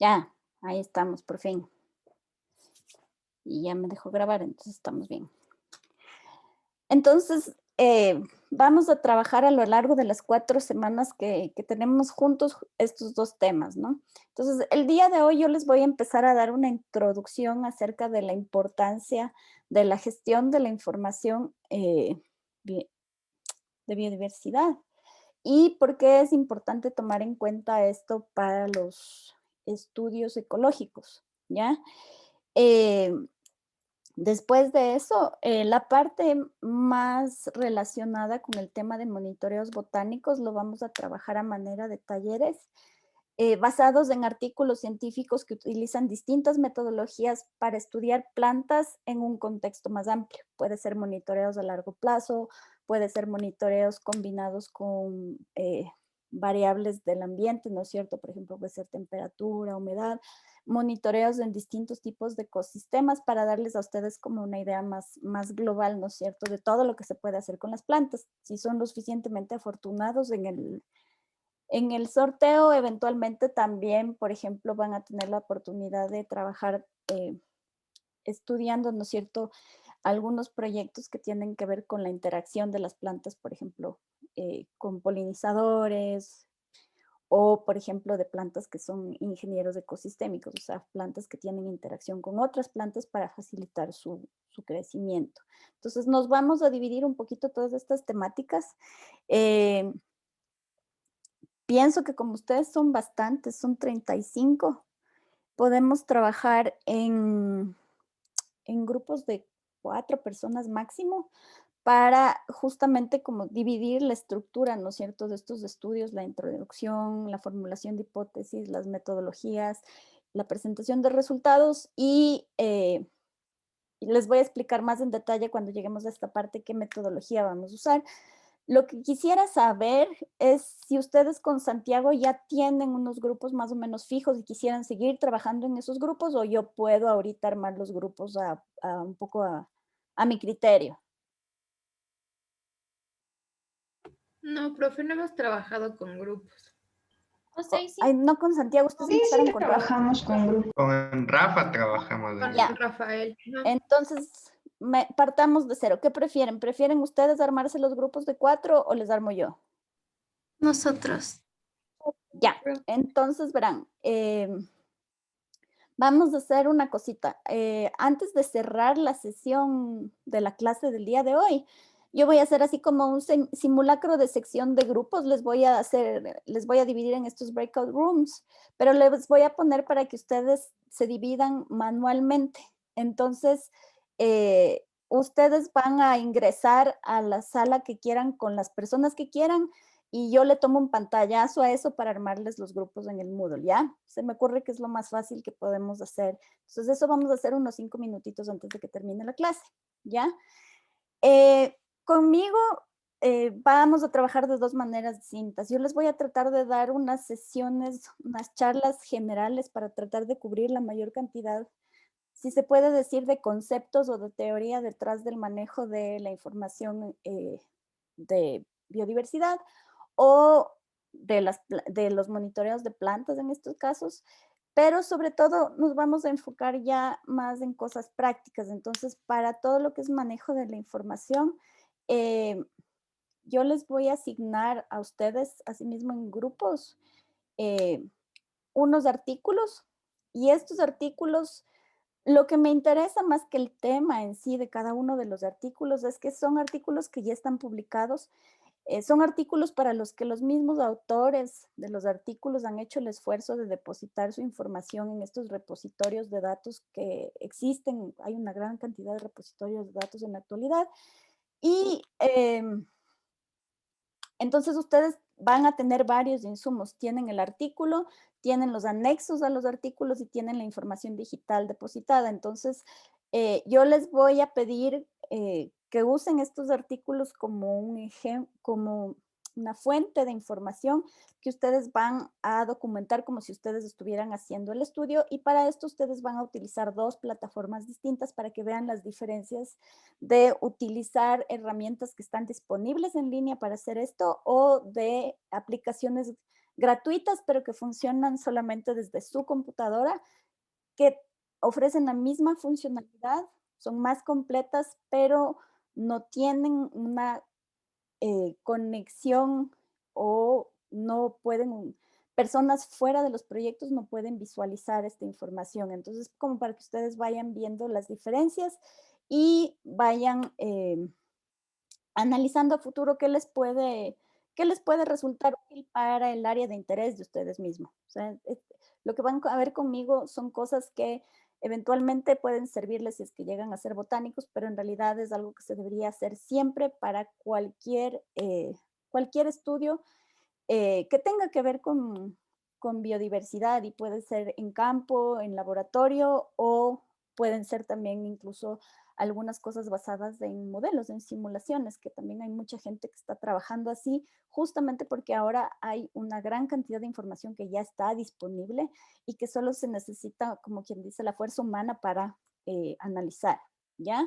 Ya, ahí estamos, por fin. Y ya me dejó grabar, entonces estamos bien. Entonces, vamos a trabajar a lo largo de las 4 semanas que tenemos juntos estos 2 temas, ¿no? Entonces, el día de hoy yo les voy a empezar a dar una introducción acerca de la importancia de la gestión de la información, bie de biodiversidad, y por qué es importante tomar en cuenta esto para los estudios ecológicos, ¿ya? Em Después de eso, la parte más relacionada con el tema de monitoreos botánicos lo vamos a trabajar a manera de talleres basados en artículos científicos que utilizan distintas metodologías para estudiar plantas en un contexto más amplio. Puede ser monitoreos a largo plazo, puede ser monitoreos combinados con variables del ambiente, ¿no es cierto? Por ejemplo, puede ser temperatura, humedad, monitoreos en distintos tipos de ecosistemas para darles a ustedes como una idea más global, ¿no es cierto?, de todo lo que se puede hacer con las plantas. Si son lo suficientemente afortunados en el sorteo, eventualmente también, por ejemplo, van a tener la oportunidad de trabajar estudiando, ¿no es cierto?, algunos proyectos que tienen que ver con la interacción de las plantas, por ejemplo, con polinizadores o, por ejemplo, de plantas que son ingenieros ecosistémicos, o sea, plantas que tienen interacción con otras plantas para facilitar su crecimiento. Entonces, nos vamos a dividir un poquito todas estas temáticas. Eh, Pienso que como ustedes son bastantes, son 35, podemos trabajar en grupos de 4 personas máximo para justamente como dividir la estructura, ¿no es cierto?, de estos estudios, la introducción, la formulación de hipótesis, las metodologías, la presentación de resultados y les voy a explicar más en detalle cuando lleguemos a esta parte qué metodología vamos a usar. Lo que quisiera saber es si ustedes con Santiago ya tienen unos grupos más o menos fijos y quisieran seguir trabajando en esos grupos, o yo puedo ahorita armar los grupos a un poco a mi criterio. No, profe, no hemos trabajado con grupos. O sea, y sí, Ay, no con Santiago, ustedes Sí, sí empezaron con Rafa. trabajamos con grupos. Con Rafa trabajamos en Con Ya, grupo. Rafael. No. entonces partamos de cero. ¿Qué prefieren? ¿Prefieren ustedes armarse los grupos de 4 o les armo yo? nosotros. Ya, entonces verán, vamos a hacer una cosita. Antes de cerrar la sesión de la clase del día de hoy, yo voy a hacer así como un simulacro de sección de grupos. Les voy a dividir en estos breakout rooms, pero les voy a poner para que ustedes se dividan manualmente. Entonces, ustedes van a ingresar a la sala que quieran con las personas que quieran y yo le tomo un pantallazo a eso para armarles los grupos en el Moodle, ¿ya? Se me ocurre que es lo más fácil que podemos hacer. Entonces, eso vamos a hacer unos 5 minutitos antes de que termine la clase, ¿ya? Conmigo vamos a trabajar de 2 maneras distintas. Yo les voy a tratar de dar unas sesiones, unas charlas generales para tratar de cubrir la mayor cantidad, si se puede decir, de conceptos o de teoría detrás del manejo de la información de biodiversidad o de los monitoreos de plantas en estos casos, pero sobre todo nos vamos a enfocar ya más en cosas prácticas. Entonces, para todo lo que es manejo de la información, eh, yo les voy a asignar a ustedes, asimismo en grupos, eh, unos artículos y estos artículos, lo que me interesa más que el tema en sí de cada uno de los artículos es que son artículos que ya están publicados. Son artículos para los que los mismos autores de los artículos han hecho el esfuerzo de depositar su información en estos repositorios de datos que existen. Hay una gran cantidad de repositorios de datos en la actualidad. Y entonces ustedes van a tener varios insumos. Tienen el artículo, tienen los anexos a los artículos y tienen la información digital depositada. Entonces, yo les voy a pedir que usen estos artículos como una fuente de información que ustedes van a documentar como si ustedes estuvieran haciendo el estudio, y para esto ustedes van a utilizar dos plataformas distintas para que vean las diferencias de utilizar herramientas que están disponibles en línea para hacer esto o de aplicaciones gratuitas pero que funcionan solamente desde su computadora, que ofrecen la misma funcionalidad, son más completas, pero no tienen una conexión o no pueden, personas fuera de los proyectos no pueden visualizar esta información. Entonces, como para que ustedes vayan viendo las diferencias y vayan analizando a futuro qué les puede resultar útil para el área de interés de ustedes mismos. O sea, lo que van a ver conmigo son cosas que eventualmente pueden servirles si es que llegan a ser botánicos, pero en realidad es algo que se debería hacer siempre para cualquier estudio que tenga que ver con biodiversidad, y puede ser en campo, en laboratorio, o pueden ser también incluso algunas cosas basadas en modelos, en simulaciones, que también hay mucha gente que está trabajando así, justamente porque ahora hay una gran cantidad de información que ya está disponible y que solo se necesita, como quien dice, la fuerza humana para analizar, ¿ya?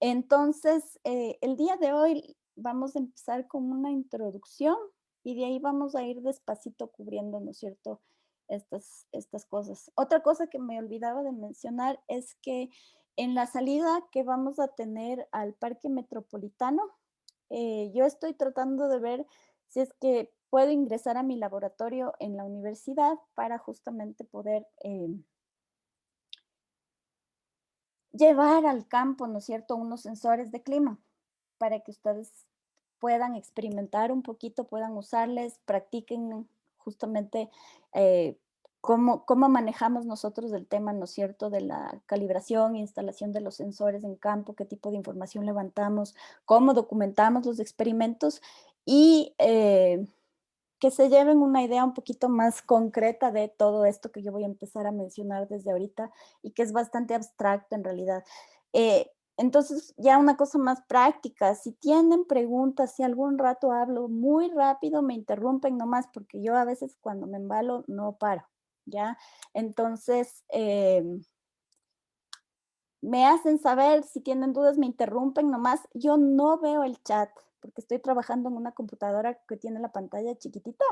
Entonces, el día de hoy vamos a empezar con una introducción y de ahí vamos a ir despacito cubriendo, ¿no es cierto?, estas cosas. Otra cosa que me olvidaba de mencionar es que en la salida que vamos a tener al Parque Metropolitano, yo estoy tratando de ver si es que puedo ingresar a mi laboratorio en la universidad para justamente poder llevar al campo, ¿no es cierto?, unos sensores de clima para que ustedes puedan experimentar un poquito, puedan usarles, practiquen justamente cómo manejamos nosotros el tema, ¿no es cierto?, de la calibración e instalación de los sensores en campo, qué tipo de información levantamos, cómo documentamos los experimentos y que se lleven una idea un poquito más concreta de todo esto que yo voy a empezar a mencionar desde ahorita y que es bastante abstracto en realidad. Entonces, ya una cosa más práctica, si tienen preguntas, si algún rato hablo muy rápido, me interrumpen nomás, porque yo a veces cuando me embalo no paro, ¿ya? Entonces, me hacen saber, si tienen dudas, me interrumpen nomás. Yo no veo el chat, porque estoy trabajando en una computadora que tiene la pantalla chiquitita.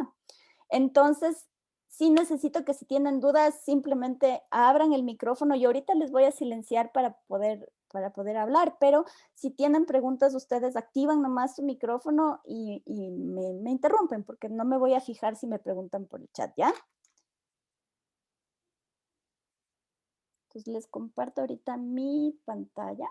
Entonces, sí necesito que si tienen dudas, simplemente abran el micrófono. Yo ahorita les voy a silenciar para poder hablar, pero si tienen preguntas, ustedes activan nomás su micrófono y me interrumpen, porque no me voy a fijar si me preguntan por el chat, ¿ya? Entonces, les comparto ahorita mi pantalla.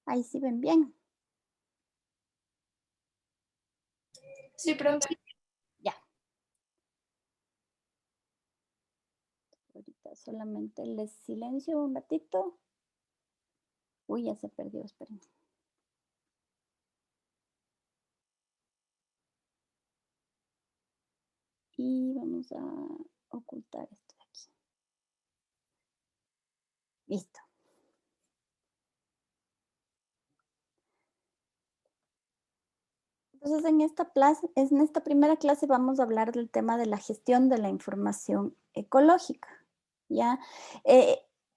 Ahí sí ven bien. Sí, profe. Ya. Ahorita solamente les silencio un ratito. Uy, ya se perdió, esperen. Y vamos a ocultar esto de aquí. Listo. Entonces, en esta primera clase vamos a hablar del tema de la gestión de la información ecológica, ¿ya?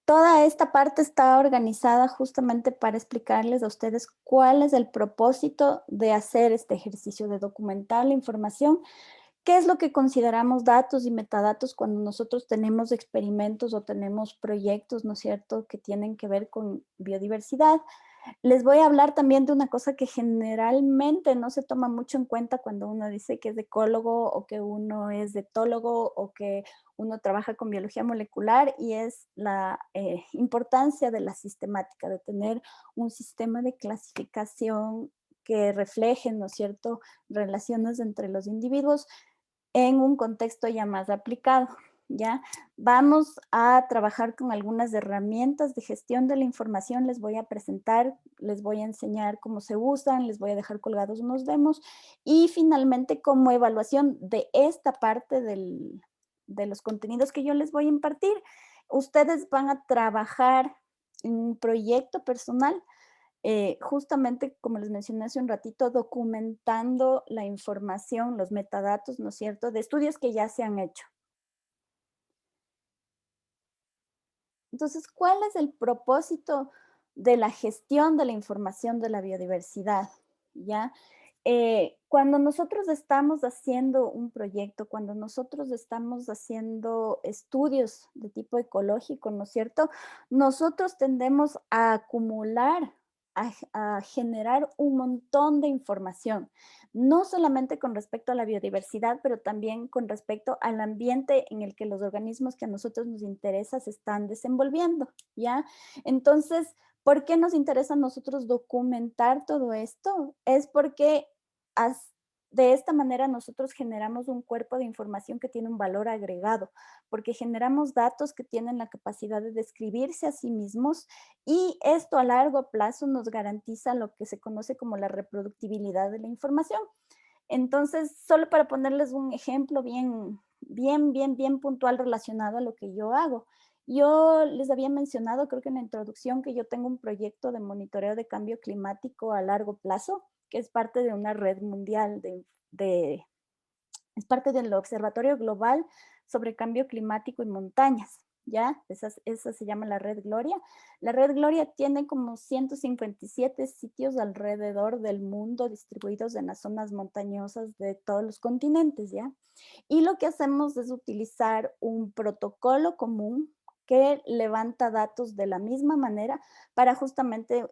Toda esta parte está organizada justamente para explicarles a ustedes cuál es el propósito de hacer este ejercicio de documentar la información. ¿Qué es lo que consideramos datos y metadatos cuando nosotros tenemos experimentos o tenemos proyectos, ¿no es cierto?, que tienen que ver con biodiversidad? Les voy a hablar también de una cosa que generalmente no se toma mucho en cuenta cuando uno dice que es ecólogo o que uno es etólogo o que uno trabaja con biología molecular, y es la importancia de la sistemática, de tener un sistema de clasificación que refleje, ¿no es cierto?, relaciones entre los individuos en un contexto ya más aplicado. ¿ya? Vamos a trabajar con algunas herramientas de gestión de la información, les voy a presentar, les voy a enseñar cómo se usan, les voy a dejar colgados unos demos y finalmente como evaluación de esta parte de los contenidos que yo les voy a impartir, ustedes van a trabajar en un proyecto personal justamente, como les mencioné hace un ratito, documentando la información, los metadatos, ¿no es cierto?, de estudios que ya se han hecho. Entonces, ¿cuál es el propósito de la gestión de la información de la biodiversidad? ¿Ya? Cuando nosotros estamos haciendo un proyecto, cuando nosotros estamos haciendo estudios de tipo ecológico, ¿no es cierto? Nosotros tendemos a acumular, a generar un montón de información, no solamente con respecto a la biodiversidad, pero también con respecto al ambiente en el que los organismos que a nosotros nos interesa se están desenvolviendo, ¿ya? Entonces, ¿por qué nos interesa a nosotros documentar todo esto? Es porque de esta manera nosotros generamos un cuerpo de información que tiene un valor agregado, porque generamos datos que tienen la capacidad de describirse a sí mismos y esto a largo plazo nos garantiza lo que se conoce como la reproductibilidad de la información. Entonces, solo para ponerles un ejemplo bien puntual relacionado a lo que yo hago. Yo les había mencionado, creo que en la introducción, que yo tengo un proyecto de monitoreo de cambio climático a largo plazo, que es parte de una red mundial es parte del Observatorio Global sobre Cambio Climático y Montañas, ¿ya? Esa se llama la Red Gloria. La Red Gloria tiene como 157 sitios alrededor del mundo distribuidos en las zonas montañosas de todos los continentes, ¿ya? Y lo que hacemos es utilizar un protocolo común que levanta datos de la misma manera para justamente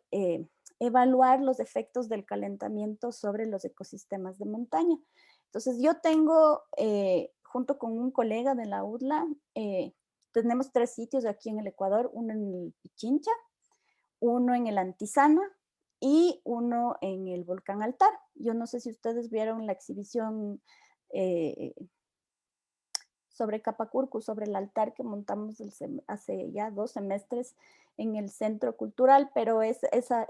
evaluar los efectos del calentamiento sobre los ecosistemas de montaña. Entonces yo tengo, junto con un colega de la UDLA, tenemos 3 sitios aquí en el Ecuador, uno en el Pichincha, uno en el Antizana y uno en el Volcán Altar. Yo no sé si ustedes vieron la exhibición sobre Capacurcu, sobre el altar que montamos hace ya 2 semestres en el Centro Cultural, pero esa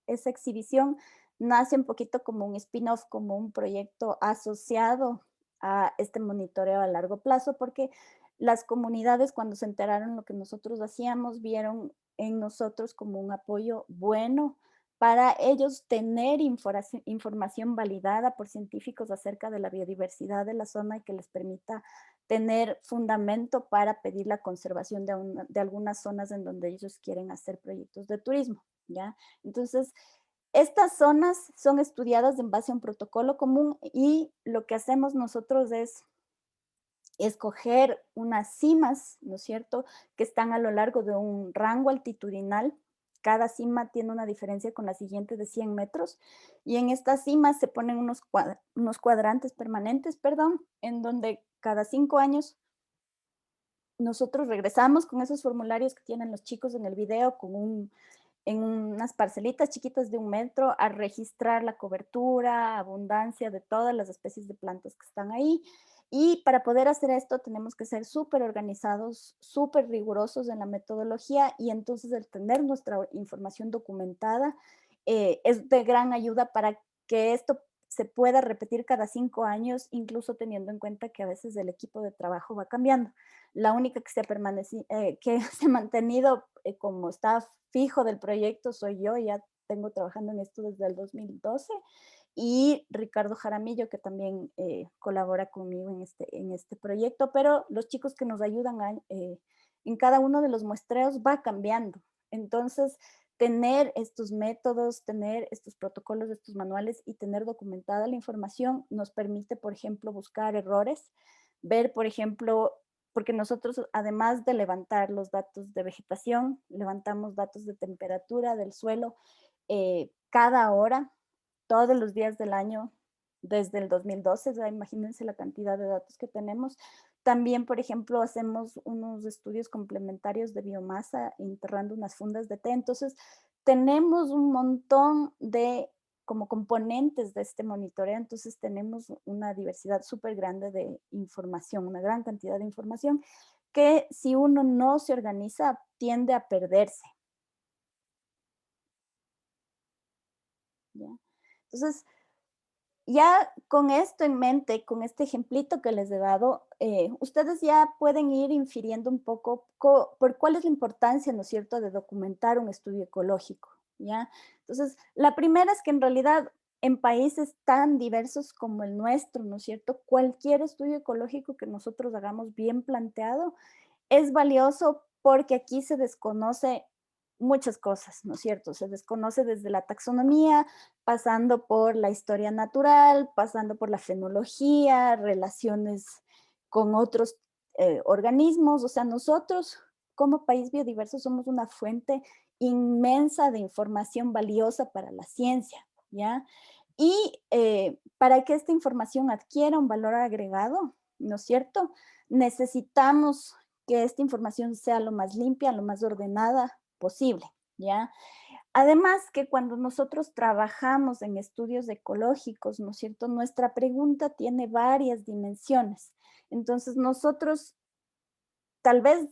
exhibición nace un poquito como un spin-off, como un proyecto asociado a este monitoreo a largo plazo, porque las comunidades cuando se enteraron lo que nosotros hacíamos, vieron en nosotros como un apoyo bueno para ellos tener información validada por científicos acerca de la biodiversidad de la zona y que les permita tener fundamento para pedir la conservación de algunas zonas en donde ellos quieren hacer proyectos de turismo, ¿ya? Entonces, estas zonas son estudiadas en base a un protocolo común y lo que hacemos nosotros es escoger unas cimas, ¿no es cierto?, que están a lo largo de un rango altitudinal. Cada cima tiene una diferencia con la siguiente de 100 metros y en estas cimas se ponen unos cuadrantes permanentes, perdón, en donde cada 5 años nosotros regresamos con esos formularios que tienen los chicos en el video en unas parcelitas chiquitas de 1 metro a registrar la cobertura, abundancia de todas las especies de plantas que están ahí. Y para poder hacer esto tenemos que ser súper organizados, súper rigurosos en la metodología y entonces el tener nuestra información documentada es de gran ayuda para que esto se pueda repetir cada 5 años, incluso teniendo en cuenta que a veces el equipo de trabajo va cambiando. La única que que se ha mantenido como staff fijo del proyecto soy yo, ya tengo trabajando en esto desde el 2012, y Ricardo Jaramillo, que también colabora conmigo en este proyecto, pero los chicos que nos ayudan en cada uno de los muestreos va cambiando. Entonces, tener estos métodos, tener estos protocolos, estos manuales y tener documentada la información nos permite, por ejemplo, buscar errores, ver, por ejemplo, porque nosotros, además de levantar los datos de vegetación, levantamos datos de temperatura del suelo cada hora, todos los días del año, desde el 2012, o sea, imagínense la cantidad de datos que tenemos. También, por ejemplo, hacemos unos estudios complementarios de biomasa enterrando unas fundas de té. Entonces, tenemos un montón de como componentes de este monitoreo, entonces tenemos una diversidad súper grande de información, una gran cantidad de información que si uno no se organiza tiende a perderse. ¿Ya? Entonces, ya con esto en mente, con este ejemplito que les he dado, ustedes ya pueden ir infiriendo un poco por cuál es la importancia, ¿no es cierto?, de documentar un estudio ecológico, ¿ya? Entonces, la primera es que en realidad en países tan diversos como el nuestro, ¿no es cierto?, cualquier estudio ecológico que nosotros hagamos bien planteado es valioso porque aquí se desconoce muchas cosas, ¿no es cierto? Se desconoce desde la taxonomía, pasando por la historia natural, pasando por la fenología, relaciones con otros organismos. O sea, nosotros como país biodiverso somos una fuente inmensa de información valiosa para la ciencia, ¿ya? Y para que esta información adquiera un valor agregado, ¿no es cierto? Necesitamos que esta información sea lo más limpia, lo más ordenada posible, ¿ya? Además que cuando nosotros trabajamos en estudios ecológicos, ¿no es cierto? Nuestra pregunta tiene varias dimensiones. Entonces nosotros tal vez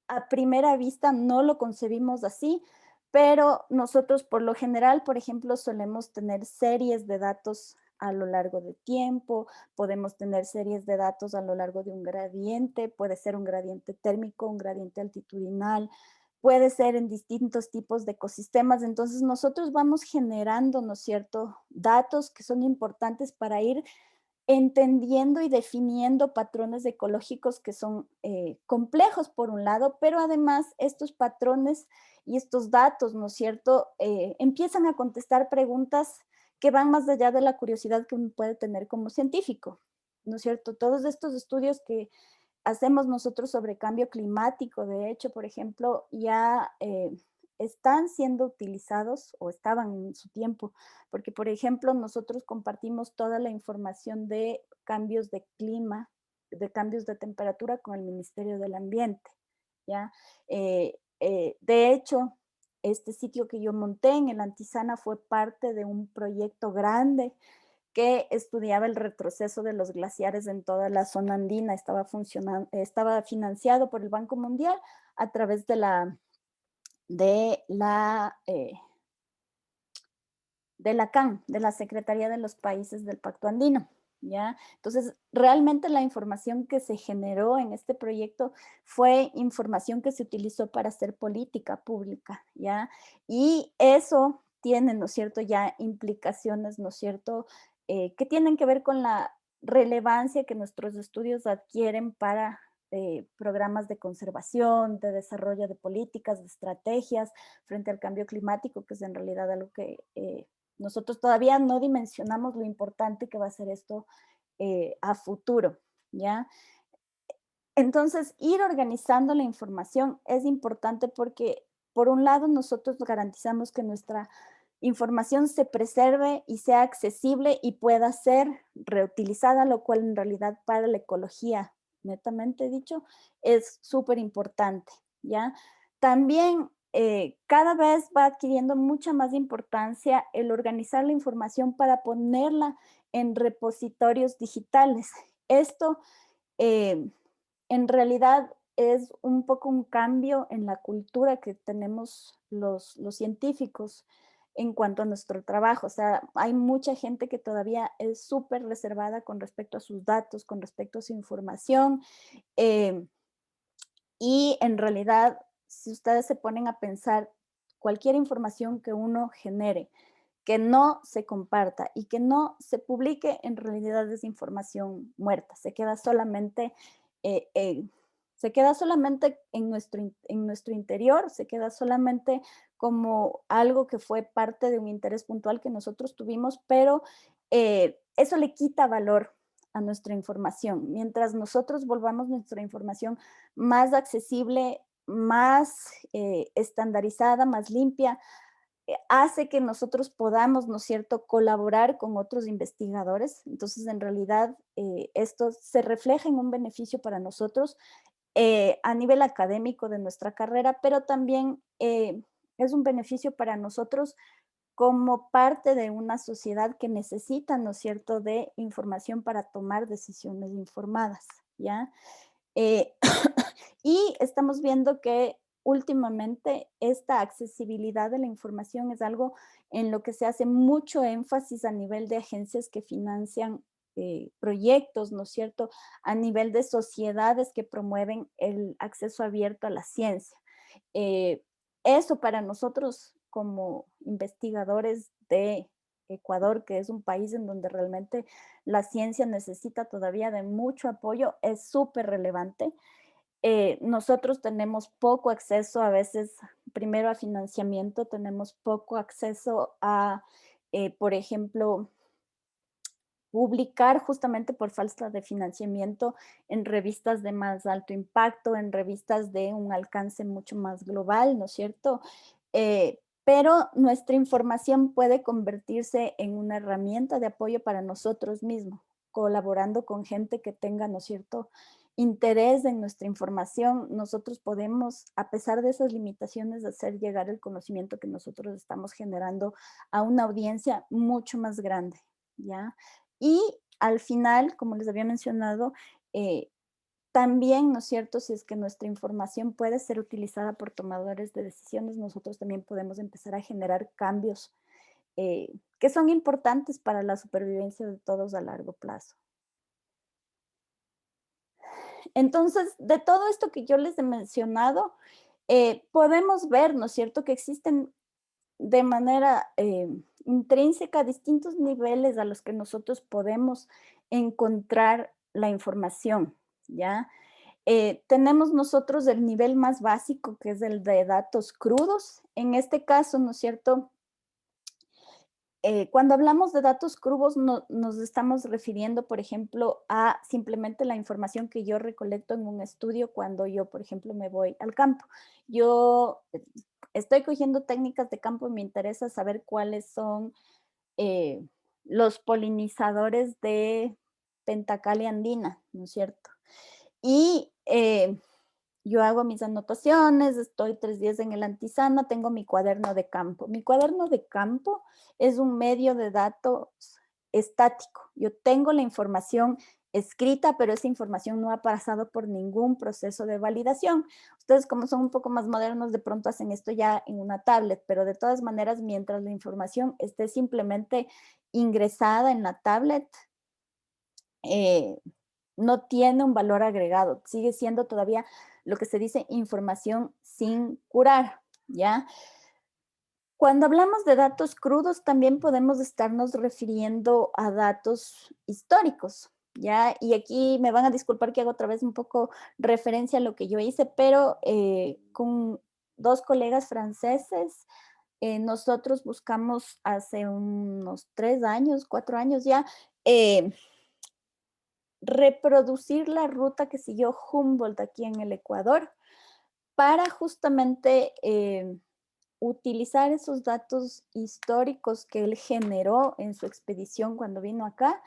a primera vista no lo concebimos así, pero nosotros por lo general, por ejemplo, solemos tener series de datos a lo largo de tiempo, podemos tener series de datos a lo largo de un gradiente, puede ser un gradiente térmico, un gradiente altitudinal, puede ser en distintos tipos de ecosistemas. Entonces nosotros vamos generando, ¿no es cierto?, datos que son importantes para ir entendiendo y definiendo patrones ecológicos que son complejos por un lado, pero además estos patrones y estos datos, ¿no es cierto?, empiezan a contestar preguntas que van más allá de la curiosidad que uno puede tener como científico, ¿no es cierto? Todos estos estudios que hacemos nosotros sobre cambio climático, de hecho, por ejemplo, ya están siendo utilizados o estaban en su tiempo, porque, por ejemplo, nosotros compartimos toda la información de cambios de clima, de cambios de temperatura con el Ministerio del Ambiente, ¿ya? De hecho, este sitio que yo monté en el Antizana fue parte de un proyecto grande que estudiaba el retroceso de los glaciares en toda la zona andina, estaba financiado por el Banco Mundial a través de la CAN, de la Secretaría de los Países del Pacto Andino, ¿ya? Entonces, realmente la información que se generó en este proyecto fue información que se utilizó para hacer política pública, ¿ya? Y eso tiene, ¿no es cierto?, ya implicaciones, ¿no es cierto?, que tienen que ver con la relevancia que nuestros estudios adquieren para programas de conservación, de desarrollo de políticas, de estrategias frente al cambio climático, que es en realidad algo que nosotros todavía no dimensionamos lo importante que va a ser esto a futuro, ¿ya? Entonces, ir organizando la información es importante porque, por un lado, nosotros garantizamos que nuestra información se preserve y sea accesible y pueda ser reutilizada, lo cual en realidad para la ecología, netamente dicho, es súper importante, ¿ya? También cada vez va adquiriendo mucha más importancia el organizar la información para ponerla en repositorios digitales. Esto eh, en realidad es un poco un cambio en la cultura que tenemos los científicos en cuanto a nuestro trabajo. O sea, hay mucha gente que todavía es súper reservada con respecto a sus datos, con respecto a su información. eh, y en realidad, si ustedes se ponen a pensar, cualquier información que uno genere, que no se comparta y que no se publique, en realidad es información muerta. Eh, eh, se queda solamente en nuestro interior, se queda solamente como algo que fue parte de un interés puntual que nosotros tuvimos, pero eso le quita valor a nuestra información. Mientras nosotros volvamos nuestra información más accesible, más estandarizada, más limpia, hace que nosotros podamos, ¿no es cierto?, colaborar con otros investigadores. Entonces, en realidad, esto se refleja en un beneficio para nosotros a nivel académico de nuestra carrera, pero también es un beneficio para nosotros como parte de una sociedad que necesita, ¿no es cierto?, de información para tomar decisiones informadas, ¿ya? Eh, y estamos viendo que últimamente esta accesibilidad de la información es algo en lo que se hace mucho énfasis a nivel de agencias que financian proyectos, ¿no es cierto?, a nivel de sociedades que promueven el acceso abierto a la ciencia. Eh, Eso para nosotros como investigadores de Ecuador, que es un país en donde realmente la ciencia necesita todavía de mucho apoyo, es súper relevante. Nosotros tenemos poco acceso a veces, primero a financiamiento, tenemos poco acceso a, por ejemplo, publicar justamente por falta de financiamiento en revistas de más alto impacto, en revistas de un alcance mucho más global, ¿no es cierto? Pero nuestra información puede convertirse en una herramienta de apoyo para nosotros mismos, colaborando con gente que tenga, ¿no es cierto?, interés en nuestra información. Nosotros podemos, a pesar de esas limitaciones, hacer llegar el conocimiento que nosotros estamos generando a una audiencia mucho más grande, ¿ya? Y al final, como les había mencionado, también, ¿no es cierto?, si es que nuestra información puede ser utilizada por tomadores de decisiones, nosotros también podemos empezar a generar cambios que son importantes para la supervivencia de todos a largo plazo. Entonces, de todo esto que yo les he mencionado, podemos ver, ¿no es cierto?, que existen de manera intrínseca distintos niveles a los que nosotros podemos encontrar la información, ¿ya? Tenemos nosotros el nivel más básico, que es el de datos crudos. En este caso, ¿no es cierto?, cuando hablamos de datos crudos, nos estamos refiriendo, por ejemplo, a simplemente la información que yo recolecto en un estudio cuando yo, por ejemplo, me voy al campo. Yo estoy cogiendo técnicas de campo y me interesa saber cuáles son eh, los polinizadores de Pentacalia andina, ¿no es cierto? Y yo hago mis anotaciones, estoy 3 días en el Antisana, tengo mi cuaderno de campo. Mi cuaderno de campo es un medio de datos estático. Yo tengo la información escrita, pero esa información no ha pasado por ningún proceso de validación. Ustedes, como son un poco más modernos, de pronto hacen esto ya en una tablet, pero de todas maneras, mientras la información esté simplemente ingresada en la tablet, eh, no tiene un valor agregado, sigue siendo todavía lo que se dice información sin curar, ¿ya? Cuando hablamos de datos crudos, también podemos estarnos refiriendo a datos históricos, ¿ya? Y aquí me van a disculpar que hago otra vez un poco referencia a lo que yo hice, pero con 2 colegas franceses, nosotros buscamos hace unos 3 años, 4 años ya, reproducir la ruta que siguió Humboldt aquí en el Ecuador para justamente utilizar esos datos históricos que él generó en su expedición cuando vino acá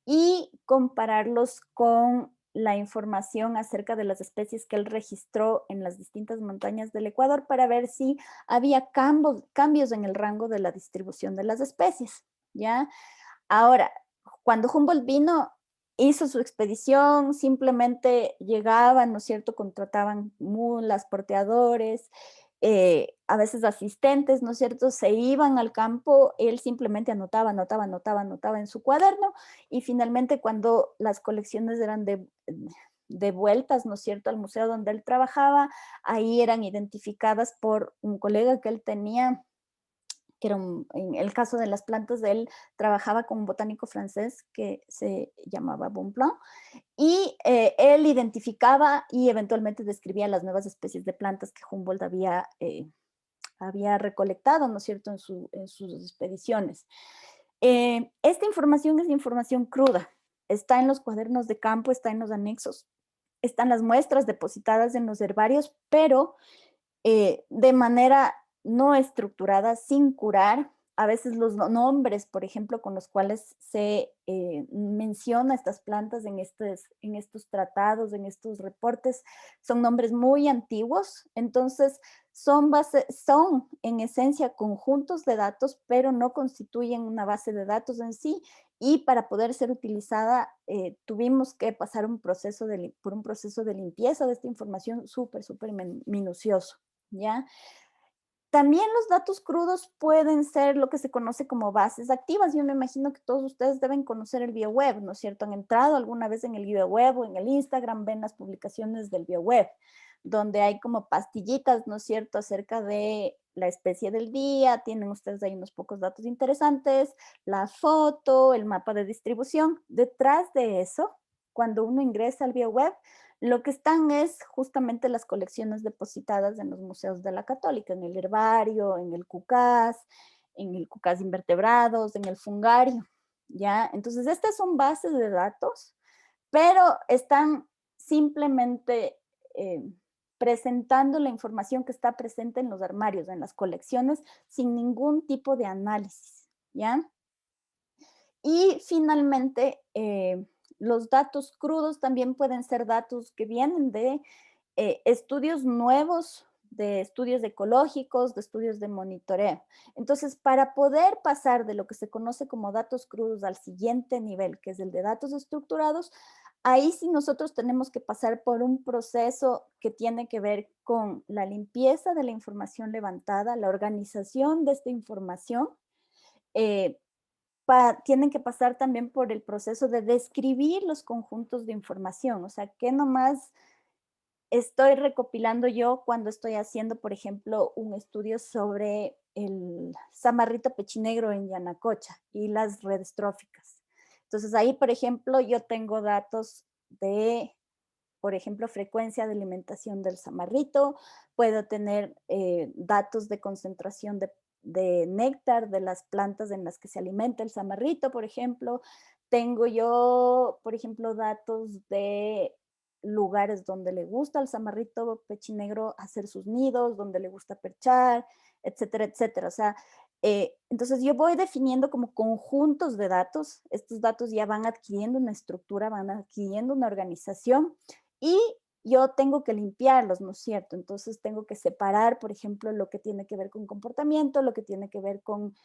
y compararlos con la información acerca de las especies que él registró en las distintas montañas del Ecuador para ver si había cambios en el rango de la distribución de las especies, ¿ya? Ahora, cuando Humboldt vino, hizo su expedición, simplemente llegaban, ¿no es cierto?, contrataban mulas, porteadores, a veces asistentes, ¿no es cierto?, se iban al campo, él simplemente anotaba, anotaba, anotaba, anotaba en su cuaderno, y finalmente cuando las colecciones eran de vueltas, ¿no es cierto?, al museo donde él trabajaba, ahí eran identificadas por un colega que él tenía, que era en el caso de las plantas, él trabajaba con un botánico francés que se llamaba Bonpland, y él identificaba y eventualmente describía las nuevas especies de plantas que Humboldt había recolectado, ¿no es cierto?, en sus expediciones. Esta información es información cruda, está en los cuadernos de campo, está en los anexos, están las muestras depositadas en los herbarios, pero de manera no estructurada, sin curar, a veces los nombres, por ejemplo, con los cuales se menciona estas plantas en estos tratados, en estos reportes, son nombres muy antiguos, entonces son en esencia conjuntos de datos, pero no constituyen una base de datos en sí, y para poder ser utilizada tuvimos que pasar por un proceso de limpieza de esta información súper minucioso, ¿ya? También los datos crudos pueden ser lo que se conoce como bases activas. Yo me imagino que todos ustedes deben conocer el BioWeb, ¿no es cierto? Han entrado alguna vez en el BioWeb o en el Instagram, ven las publicaciones del BioWeb, donde hay como pastillitas, ¿no es cierto?, acerca de la especie del día, tienen ustedes ahí unos pocos datos interesantes, la foto, el mapa de distribución. Detrás de eso, cuando uno ingresa al BioWeb, lo que están es justamente las colecciones depositadas en los museos de la Católica, en el herbario, en el CUCAS invertebrados, en el fungario, ¿ya? Entonces, estas son bases de datos, pero están simplemente presentando la información que está presente en los armarios, en las colecciones, sin ningún tipo de análisis, ¿ya? Y finalmente, los datos crudos también pueden ser datos que vienen de estudios nuevos, de estudios ecológicos, de estudios de monitoreo. Entonces, para poder pasar de lo que se conoce como datos crudos al siguiente nivel, que es el de datos estructurados, ahí sí nosotros tenemos que pasar por un proceso que tiene que ver con la limpieza de la información levantada, la organización de esta información, tienen que pasar también por el proceso de describir los conjuntos de información, o sea, ¿qué nomás estoy recopilando yo cuando estoy haciendo, por ejemplo, un estudio sobre el samarrito pechinegro en Yanacocha y las redes tróficas? Entonces ahí, por ejemplo, yo tengo datos de, por ejemplo, frecuencia de alimentación del samarrito, puedo tener datos de concentración de néctar de las plantas en las que se alimenta el samarrito, por ejemplo. Tengo yo, por ejemplo, datos de lugares donde le gusta al samarrito pechinegro hacer sus nidos, donde le gusta perchar, etcétera, etcétera. O sea, entonces yo voy definiendo como conjuntos de datos. Estos datos ya van adquiriendo una estructura, van adquiriendo una organización y yo tengo que limpiarlos, ¿no es cierto? Entonces tengo que separar, por ejemplo, lo que tiene que ver con comportamiento, lo que tiene que ver con,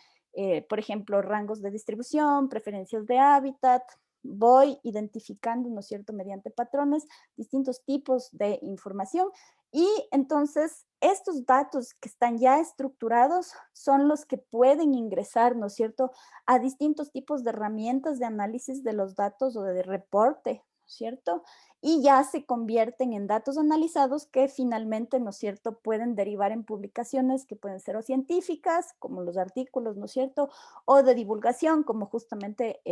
por ejemplo, rangos de distribución, preferencias de hábitat. Voy identificando, ¿no es cierto?, mediante patrones, distintos tipos de información. Y entonces estos datos que están ya estructurados son los que pueden ingresar, ¿no es cierto?, a distintos tipos de herramientas de análisis de los datos o de reporte, ¿no es cierto?, y ya se convierten en datos analizados que finalmente, ¿no es cierto?, pueden derivar en publicaciones que pueden ser o científicas, como los artículos, ¿no es cierto?, o de divulgación, como justamente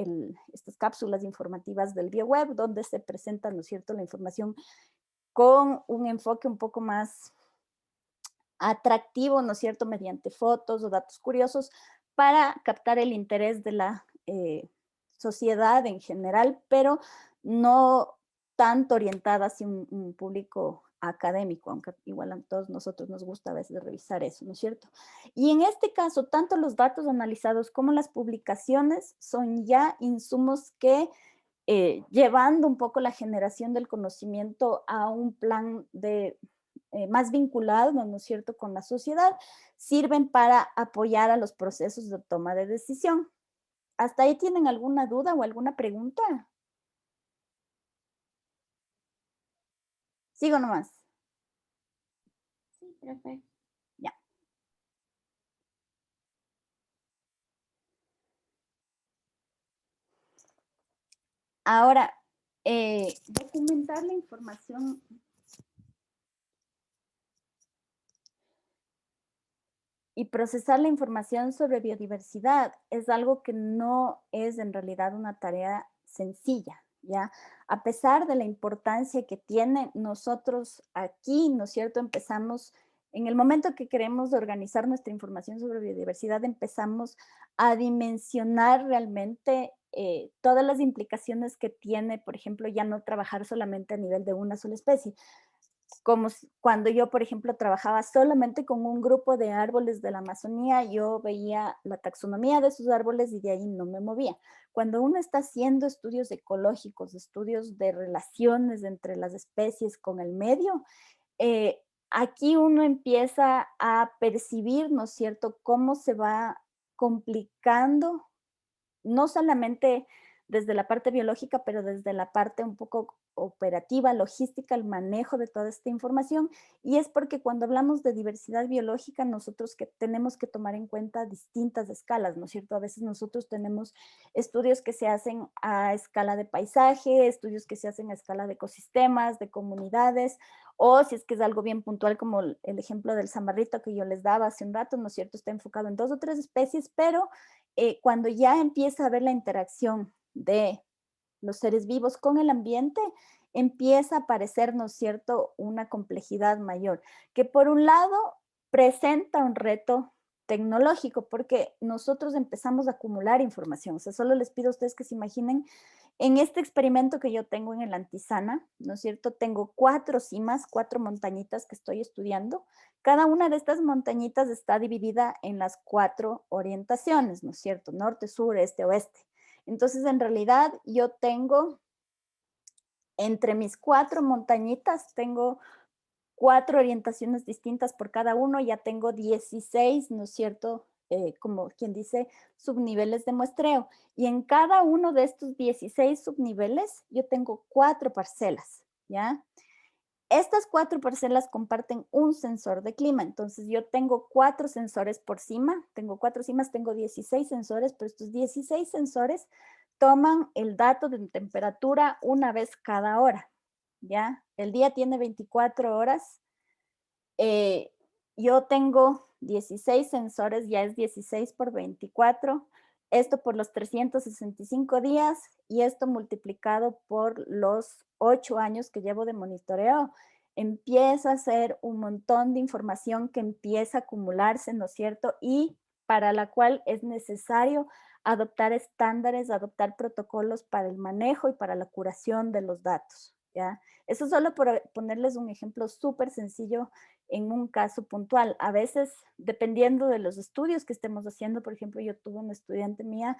estas cápsulas informativas del BioWeb, donde se presenta, ¿no es cierto?, la información con un enfoque un poco más atractivo, ¿no es cierto?, mediante fotos o datos curiosos para captar el interés de la sociedad en general, pero no tanto orientada hacia un público académico, aunque igual a todos nosotros nos gusta a veces revisar eso, ¿no es cierto? Y en este caso, tanto los datos analizados como las publicaciones son ya insumos que llevando un poco la generación del conocimiento a un plan más vinculado, ¿no es cierto?, con la sociedad, sirven para apoyar a los procesos de toma de decisión. ¿Hasta ahí tienen alguna duda o alguna pregunta? Sigo nomás. Sí, perfecto. Ya. Ahora, documentar la información y procesar la información sobre biodiversidad es algo que no es en realidad una tarea sencilla, ¿ya? A pesar de la importancia que tiene, nosotros aquí, ¿no es cierto?, empezamos, en el momento que queremos organizar nuestra información sobre biodiversidad, empezamos a dimensionar realmente todas las implicaciones que tiene, por ejemplo, ya no trabajar solamente a nivel de una sola especie. como cuando yo, por ejemplo, trabajaba solamente con un grupo de árboles de la Amazonía, yo veía la taxonomía de esos árboles y de ahí no me movía. Cuando uno está haciendo estudios ecológicos, estudios de relaciones entre las especies con el medio, aquí uno empieza a percibir, ¿no es cierto?, cómo se va complicando, no solamente desde la parte biológica, pero desde la parte un poco operativa, logística, el manejo de toda esta información. Y es porque cuando hablamos de diversidad biológica, nosotros que tenemos que tomar en cuenta distintas escalas, ¿no es cierto? A veces nosotros tenemos estudios que se hacen a escala de paisaje, estudios que se hacen a escala de ecosistemas, de comunidades, o si es que es algo bien puntual como el ejemplo del zamarrito que yo les daba hace un rato, ¿no es cierto? Está enfocado en 2 o 3 especies, pero cuando ya empieza a haber la interacción de los seres vivos con el ambiente, empieza a aparecer, ¿no es cierto?, una complejidad mayor, que por un lado presenta un reto tecnológico, porque nosotros empezamos a acumular información. O sea, solo les pido a ustedes que se imaginen en este experimento que yo tengo en el Antisana, ¿no es cierto? Tengo 4 cimas, 4 montañitas que estoy estudiando. Cada una de estas montañitas está dividida en las 4 orientaciones, ¿no es cierto? Norte, sur, este, oeste. Entonces, en realidad, yo tengo, entre mis 4 montañitas, tengo 4 orientaciones distintas por cada uno, ya tengo 16, ¿no es cierto? Como quien dice, subniveles de muestreo. Y en cada uno de estos 16 subniveles, yo tengo 4 parcelas, ¿ya? Estas 4 parcelas comparten un sensor de clima, entonces yo tengo 4 sensores por cima, tengo 4 cimas, tengo 16 sensores, pero estos 16 sensores toman el dato de temperatura una vez cada hora, ¿ya? El día tiene 24 horas, yo tengo 16 sensores, ya es 16 por 24, esto por los 365 días y esto multiplicado por los 8 años que llevo de monitoreo, empieza a ser un montón de información que empieza a acumularse, ¿no es cierto? Y para la cual es necesario adoptar estándares, adoptar protocolos para el manejo y para la curación de los datos, ¿ya? Eso solo por ponerles un ejemplo súper sencillo en un caso puntual. A veces, dependiendo de los estudios que estemos haciendo, por ejemplo, yo tuve una estudiante mía,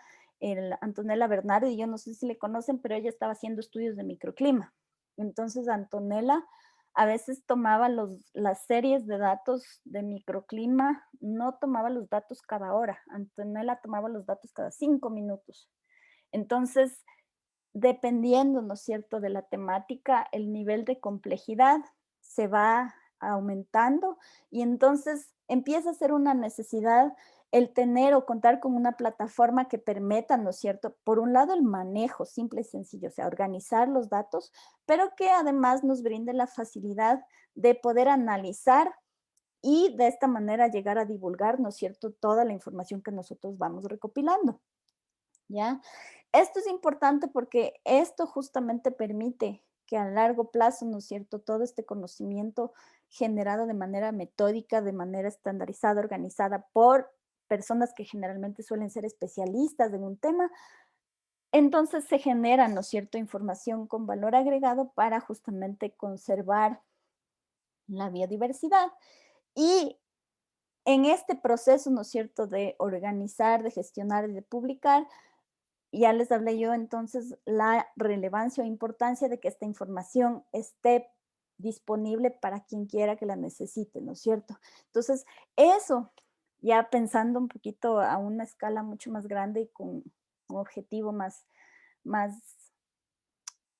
Antonella Bernardi, y yo no sé si le conocen, pero ella estaba haciendo estudios de microclima. Entonces, Antonella a veces tomaba las series de datos de microclima, no tomaba los datos cada hora, Antonella tomaba los datos cada 5 minutos. Entonces, dependiendo, ¿no es cierto?, de la temática, el nivel de complejidad se va aumentando y entonces empieza a ser una necesidad el tener o contar con una plataforma que permita, ¿no es cierto?, por un lado el manejo simple y sencillo, o sea, organizar los datos, pero que además nos brinde la facilidad de poder analizar y de esta manera llegar a divulgar, ¿no es cierto?, toda la información que nosotros vamos recopilando, ¿ya? Esto es importante porque esto justamente permite que a largo plazo, ¿no es cierto?, todo este conocimiento generado de manera metódica, de manera estandarizada, organizada por personas que generalmente suelen ser especialistas en un tema, entonces se genera, ¿no es cierto?, información con valor agregado para justamente conservar la biodiversidad. Y en este proceso, ¿no es cierto?, de organizar, de gestionar y de publicar, ya les hablé yo entonces la relevancia o importancia de que esta información esté disponible para quien quiera que la necesite, ¿no es cierto? Entonces, eso, ya pensando un poquito a una escala mucho más grande y con un objetivo más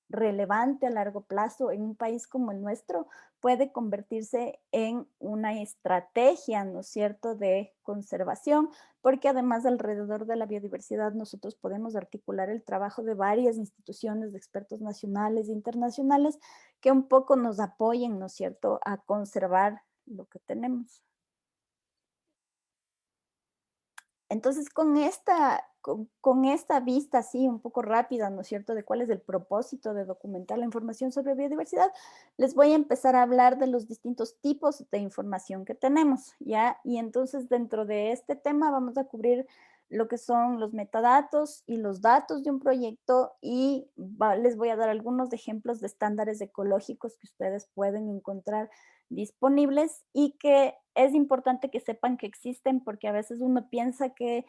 relevante a largo plazo en un país como el nuestro, puede convertirse en una estrategia, ¿no es cierto?, de conservación, porque además alrededor de la biodiversidad nosotros podemos articular el trabajo de varias instituciones de expertos nacionales e internacionales que un poco nos apoyen, ¿no es cierto?, a conservar lo que tenemos. Entonces, con esta vista así un poco rápida, ¿no es cierto?, de cuál es el propósito de documentar la información sobre biodiversidad, les voy a empezar a hablar de los distintos tipos de información que tenemos, ¿ya? Y entonces, dentro de este tema vamos a cubrir lo que son los metadatos y los datos de un proyecto y les voy a dar algunos ejemplos de estándares ecológicos que ustedes pueden encontrar disponibles y que es importante que sepan que existen porque a veces uno piensa que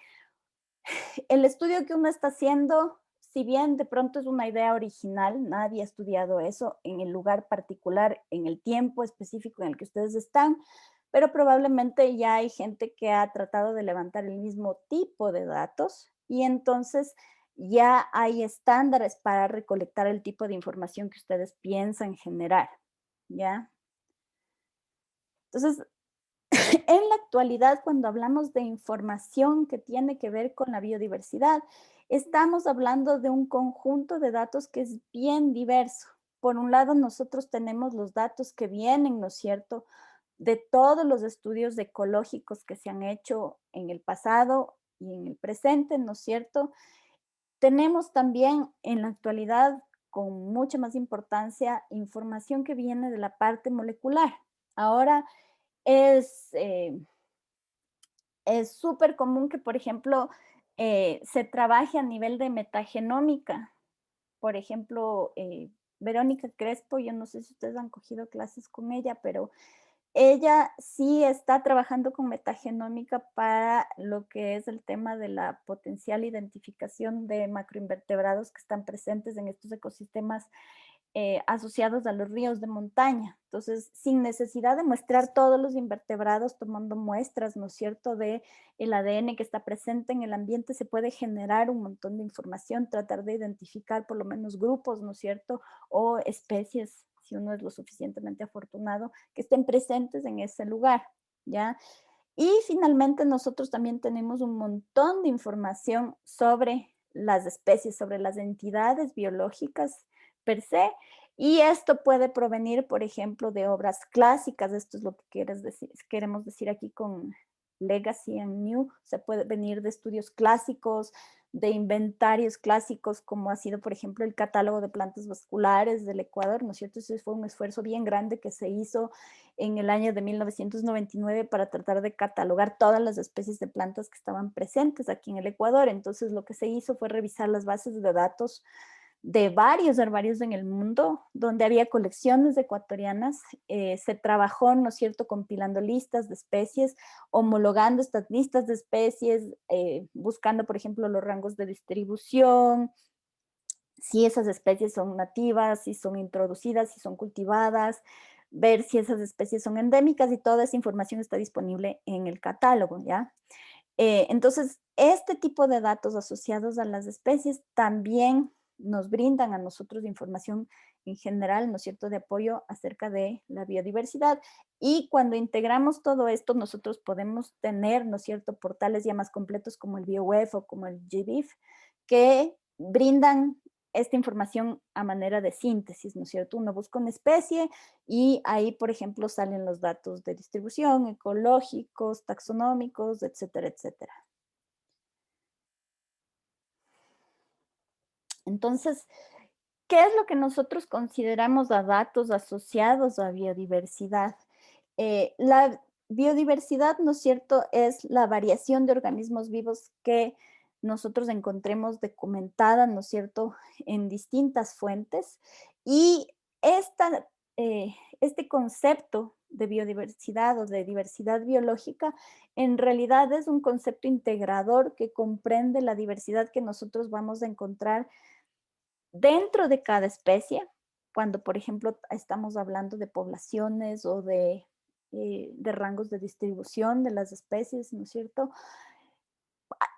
el estudio que uno está haciendo, si bien de pronto es una idea original, nadie ha estudiado eso en el lugar particular, en el tiempo específico en el que ustedes están, pero probablemente ya hay gente que ha tratado de levantar el mismo tipo de datos y entonces ya hay estándares para recolectar el tipo de información que ustedes piensan generar, ¿ya? Entonces, en la actualidad, cuando hablamos de información que tiene que ver con la biodiversidad, estamos hablando de un conjunto de datos que es bien diverso. Por un lado, nosotros tenemos los datos que vienen, ¿no es cierto?, de todos los estudios ecológicos que se han hecho en el pasado y en el presente, ¿no es cierto? Tenemos también en la actualidad, con mucha más importancia, información que viene de la parte molecular. Ahora es súper común que, por ejemplo, se trabaje a nivel de metagenómica. Por ejemplo, Verónica Crespo, yo no sé si ustedes han cogido clases con ella, pero ella sí está trabajando con metagenómica para lo que es el tema de la potencial identificación de macroinvertebrados que están presentes en estos ecosistemas asociados a los ríos de montaña. Entonces, sin necesidad de muestrar todos los invertebrados, tomando muestras, ¿no es cierto?, de el ADN que está presente en el ambiente, se puede generar un montón de información, tratar de identificar por lo menos grupos, ¿no es cierto?, o especies, si uno es lo suficientemente afortunado, que estén presentes en ese lugar, ¿ya? Y finalmente nosotros también tenemos un montón de información sobre las especies, sobre las entidades biológicas per se, y esto puede provenir, por ejemplo, de obras clásicas, esto es lo que queremos decir aquí con Legacy and New, se puede venir de estudios clásicos, de inventarios clásicos, como ha sido, por ejemplo, el catálogo de plantas vasculares del Ecuador, ¿no es cierto? Ese fue un esfuerzo bien grande que se hizo en el año de 1999 para tratar de catalogar todas las especies de plantas que estaban presentes aquí en el Ecuador. Entonces, lo que se hizo fue revisar las bases de datos de varios herbarios en el mundo, donde había colecciones ecuatorianas, se trabajó, ¿no es cierto?, compilando listas de especies, homologando estas listas de especies, buscando, por ejemplo, los rangos de distribución, si esas especies son nativas, si son introducidas, si son cultivadas, ver si esas especies son endémicas y toda esa información está disponible en el catálogo, ¿ya? Entonces, este tipo de datos asociados a las especies también nos brindan a nosotros información en general, ¿no es cierto?, de apoyo acerca de la biodiversidad. Y cuando integramos todo esto, nosotros podemos tener, ¿no es cierto?, portales ya más completos como el BioWeb o como el GBIF, que brindan esta información a manera de síntesis, ¿no es cierto? Uno busca una especie y ahí, por ejemplo, salen los datos de distribución, ecológicos, taxonómicos, etcétera, etcétera. Entonces, ¿qué es lo que nosotros consideramos a datos asociados a biodiversidad? La biodiversidad, ¿no es cierto?, es la variación de organismos vivos que nosotros encontremos documentada, ¿no es cierto?, en distintas fuentes. Y este concepto de biodiversidad o de diversidad biológica en realidad es un concepto integrador que comprende la diversidad que nosotros vamos a encontrar dentro de cada especie, cuando, por ejemplo, estamos hablando de poblaciones o de rangos de distribución de las especies, ¿no es cierto?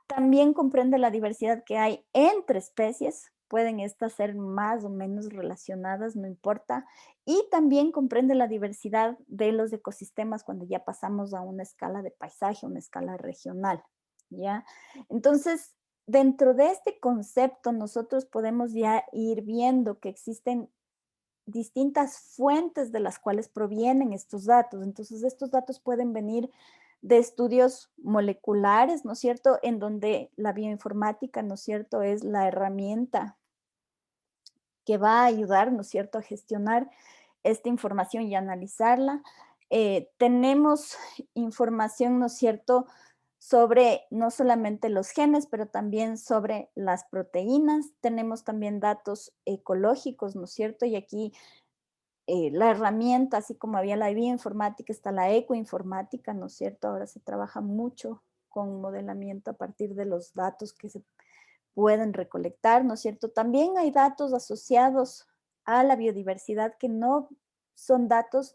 También comprende la diversidad que hay entre especies, pueden estas ser más o menos relacionadas, no importa, y también comprende la diversidad de los ecosistemas cuando ya pasamos a una escala de paisaje, una escala regional, ¿ya? Entonces, dentro de este concepto, nosotros podemos ya ir viendo que existen distintas fuentes de las cuales provienen estos datos. Entonces, estos datos pueden venir de estudios moleculares, ¿no es cierto?, en donde la bioinformática, ¿no es cierto?, es la herramienta que va a ayudar, ¿no es cierto?, a gestionar esta información y analizarla. Tenemos información, ¿no es cierto?, sobre no solamente los genes, pero también sobre las proteínas. Tenemos también datos ecológicos, ¿no es cierto? Y aquí la herramienta, así como había la bioinformática, está la ecoinformática, ¿no es cierto? Ahora se trabaja mucho con modelamiento a partir de los datos que se pueden recolectar, ¿no es cierto? También hay datos asociados a la biodiversidad que no son datos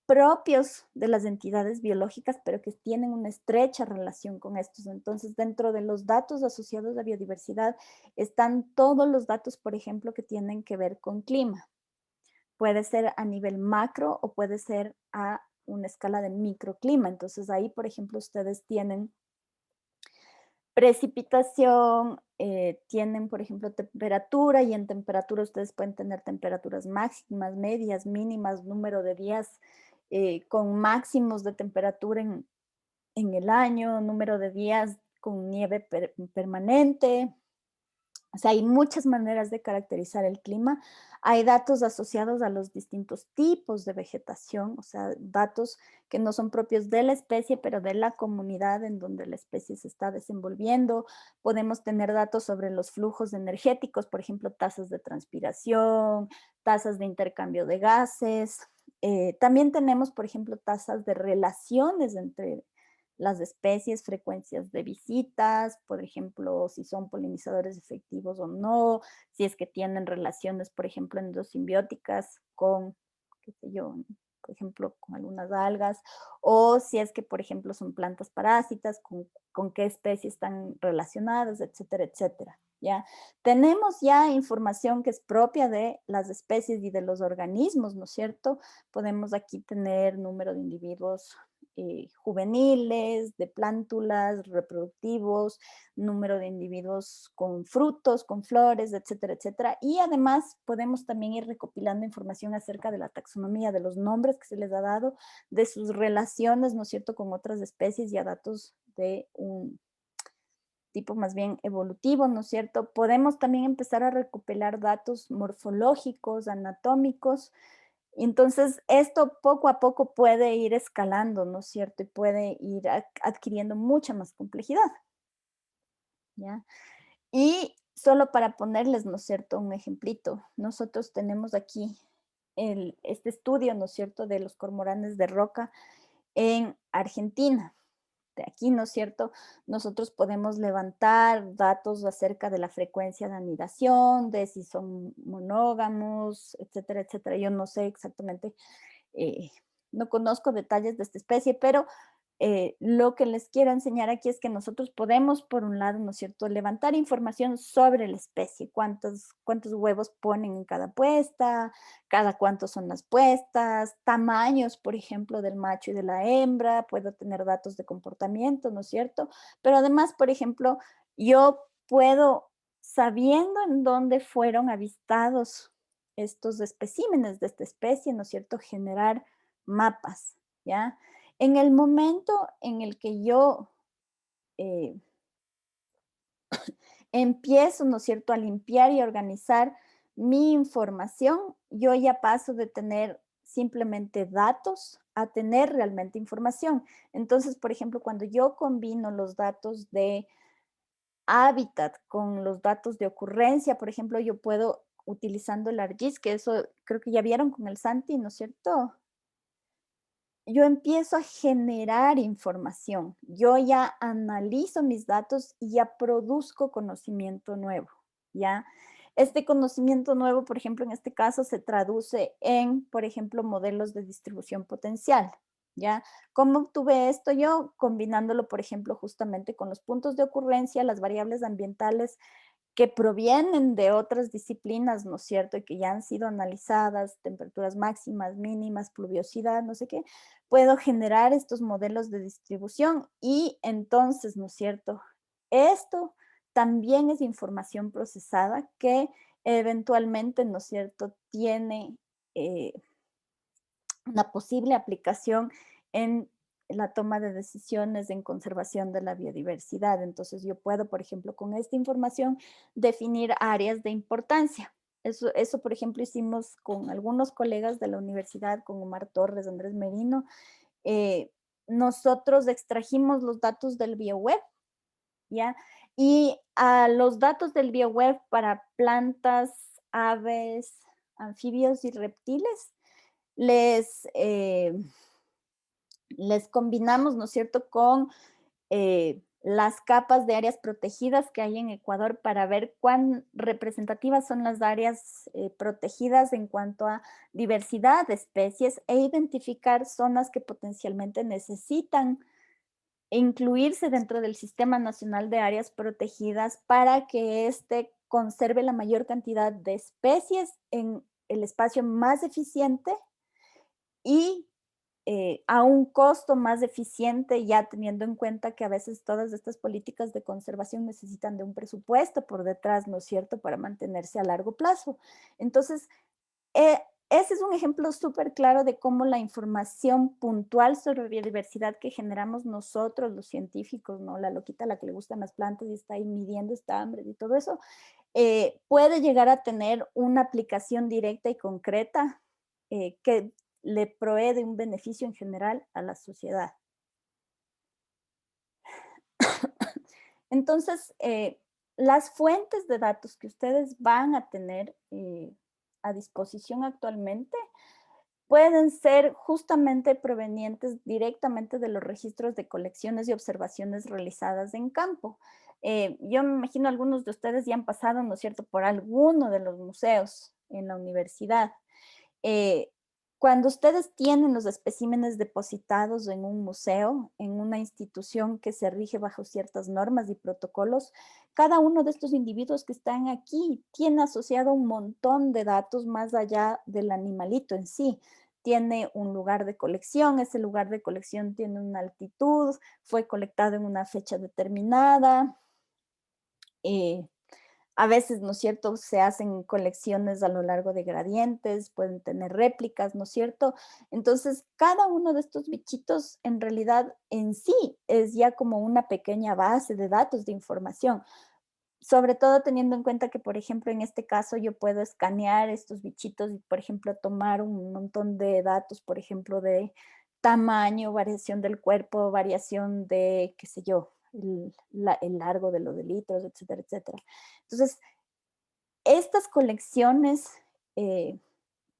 propios de las entidades biológicas, pero que tienen una estrecha relación con estos. Entonces, dentro de los datos asociados a biodiversidad están todos los datos, por ejemplo, que tienen que ver con clima. Puede ser a nivel macro o puede ser a una escala de microclima. Entonces, ahí, por ejemplo, ustedes tienen precipitación, tienen, por ejemplo, temperatura, y en temperatura ustedes pueden tener temperaturas máximas, medias, mínimas, número de días con máximos de temperatura en el año, número de días con nieve permanente. O sea, hay muchas maneras de caracterizar el clima. Hay datos asociados a los distintos tipos de vegetación, o sea, datos que no son propios de la especie, pero de la comunidad en donde la especie se está desenvolviendo. Podemos tener datos sobre los flujos energéticos, por ejemplo, tasas de transpiración, tasas de intercambio de gases. También tenemos, por ejemplo, tasas de relaciones entre las especies, frecuencias de visitas, por ejemplo, si son polinizadores efectivos o no, si es que tienen relaciones, por ejemplo, endosimbióticas con, qué sé yo, por ejemplo, con algunas algas, o si es que, por ejemplo, son plantas parásitas, con qué especies están relacionadas, etcétera, etcétera. ¿Ya? Tenemos ya información que es propia de las especies y de los organismos, ¿no es cierto? Podemos aquí tener número de individuos juveniles, de plántulas, reproductivos, número de individuos con frutos, con flores, etcétera, etcétera. Y además podemos también ir recopilando información acerca de la taxonomía, de los nombres que se les ha dado, de sus relaciones, ¿no es cierto?, con otras especies y a datos de un tipo más bien evolutivo, ¿no es cierto? Podemos también empezar a recopilar datos morfológicos, anatómicos. Entonces, esto poco a poco puede ir escalando, ¿no es cierto? Y puede ir adquiriendo mucha más complejidad, ¿ya? Y solo para ponerles, ¿no es cierto?, un ejemplito. Nosotros tenemos aquí este estudio, ¿no es cierto?, de los cormoranes de roca en Argentina. De aquí, ¿no es cierto?, nosotros podemos levantar datos acerca de la frecuencia de anidación, de si son monógamos, etcétera, etcétera. Yo no sé exactamente, eh, no conozco detalles de esta especie, pero lo que les quiero enseñar aquí es que nosotros podemos, por un lado, ¿no es cierto?, levantar información sobre la especie, cuántos huevos ponen en cada puesta, cada cuánto son las puestas, tamaños, por ejemplo, del macho y de la hembra, puedo tener datos de comportamiento, ¿no es cierto? Pero además, por ejemplo, yo puedo, sabiendo en dónde fueron avistados estos especímenes de esta especie, ¿no es cierto?, generar mapas, ¿ya? En el momento en el que yo eh, empiezo, ¿no es cierto?, a limpiar y organizar mi información, yo ya paso de tener simplemente datos a tener realmente información. Entonces, por ejemplo, cuando yo combino los datos de hábitat con los datos de ocurrencia, por ejemplo, yo puedo, utilizando el ArcGIS, que eso creo que ya vieron con el Santi, ¿no es cierto?, yo empiezo a generar información. Yo ya analizo mis datos y ya produzco conocimiento nuevo, ¿ya? Este conocimiento nuevo, por ejemplo, en este caso se traduce en, por ejemplo, modelos de distribución potencial, ¿ya? ¿Cómo obtuve esto yo? Combinándolo, por ejemplo, justamente con los puntos de ocurrencia, las variables ambientales que provienen de otras disciplinas, ¿no es cierto? Y que ya han sido analizadas, temperaturas máximas, mínimas, pluviosidad, no sé qué, puedo generar estos modelos de distribución y entonces, ¿no es cierto?, esto también es información procesada que eventualmente, ¿no es cierto?, tiene eh, una posible aplicación en la toma de decisiones en conservación de la biodiversidad. Entonces yo puedo, por ejemplo, con esta información definir áreas de importancia. Eso, por ejemplo, hicimos con algunos colegas de la universidad, con Omar Torres, Andrés Merino. nosotros extrajimos los datos del BioWeb, ¿ya? Y a los datos del BioWeb para plantas, aves, anfibios y reptiles, les combinamos, ¿no es cierto?, con las capas de áreas protegidas que hay en Ecuador para ver cuán representativas son las áreas protegidas en cuanto a diversidad de especies e identificar zonas que potencialmente necesitan incluirse dentro del Sistema Nacional de Áreas Protegidas para que éste conserve la mayor cantidad de especies en el espacio más eficiente y a un costo más eficiente, ya teniendo en cuenta que a veces todas estas políticas de conservación necesitan de un presupuesto por detrás, ¿no es cierto?, para mantenerse a largo plazo. Entonces, ese es un ejemplo súper claro de cómo la información puntual sobre biodiversidad que generamos nosotros, los científicos, ¿no? La loquita a la que le gustan las plantas y está ahí midiendo estambres y todo eso, puede llegar a tener una aplicación directa y concreta que le provee de un beneficio en general a la sociedad. Entonces, las fuentes de datos que ustedes van a tener a disposición actualmente pueden ser justamente provenientes directamente de los registros de colecciones y observaciones realizadas en campo. Yo me imagino algunos de ustedes ya han pasado, ¿no es cierto?, por alguno de los museos en la universidad. Cuando ustedes tienen los especímenes depositados en un museo, en una institución que se rige bajo ciertas normas y protocolos, cada uno de estos individuos que están aquí tiene asociado un montón de datos más allá del animalito en sí. Tiene un lugar de colección, ese lugar de colección tiene una altitud, fue colectado en una fecha determinada. A veces, ¿no es cierto?, se hacen colecciones a lo largo de gradientes, pueden tener réplicas, ¿no es cierto? Entonces, cada uno de estos bichitos en realidad en sí es ya como una pequeña base de datos, de información. Sobre todo teniendo en cuenta que, por ejemplo, en este caso yo puedo escanear estos bichitos y, por ejemplo, tomar un montón de datos, por ejemplo, de tamaño, variación del cuerpo, variación de, qué sé yo, el largo de los litros, etcétera, etcétera. Entonces, estas colecciones que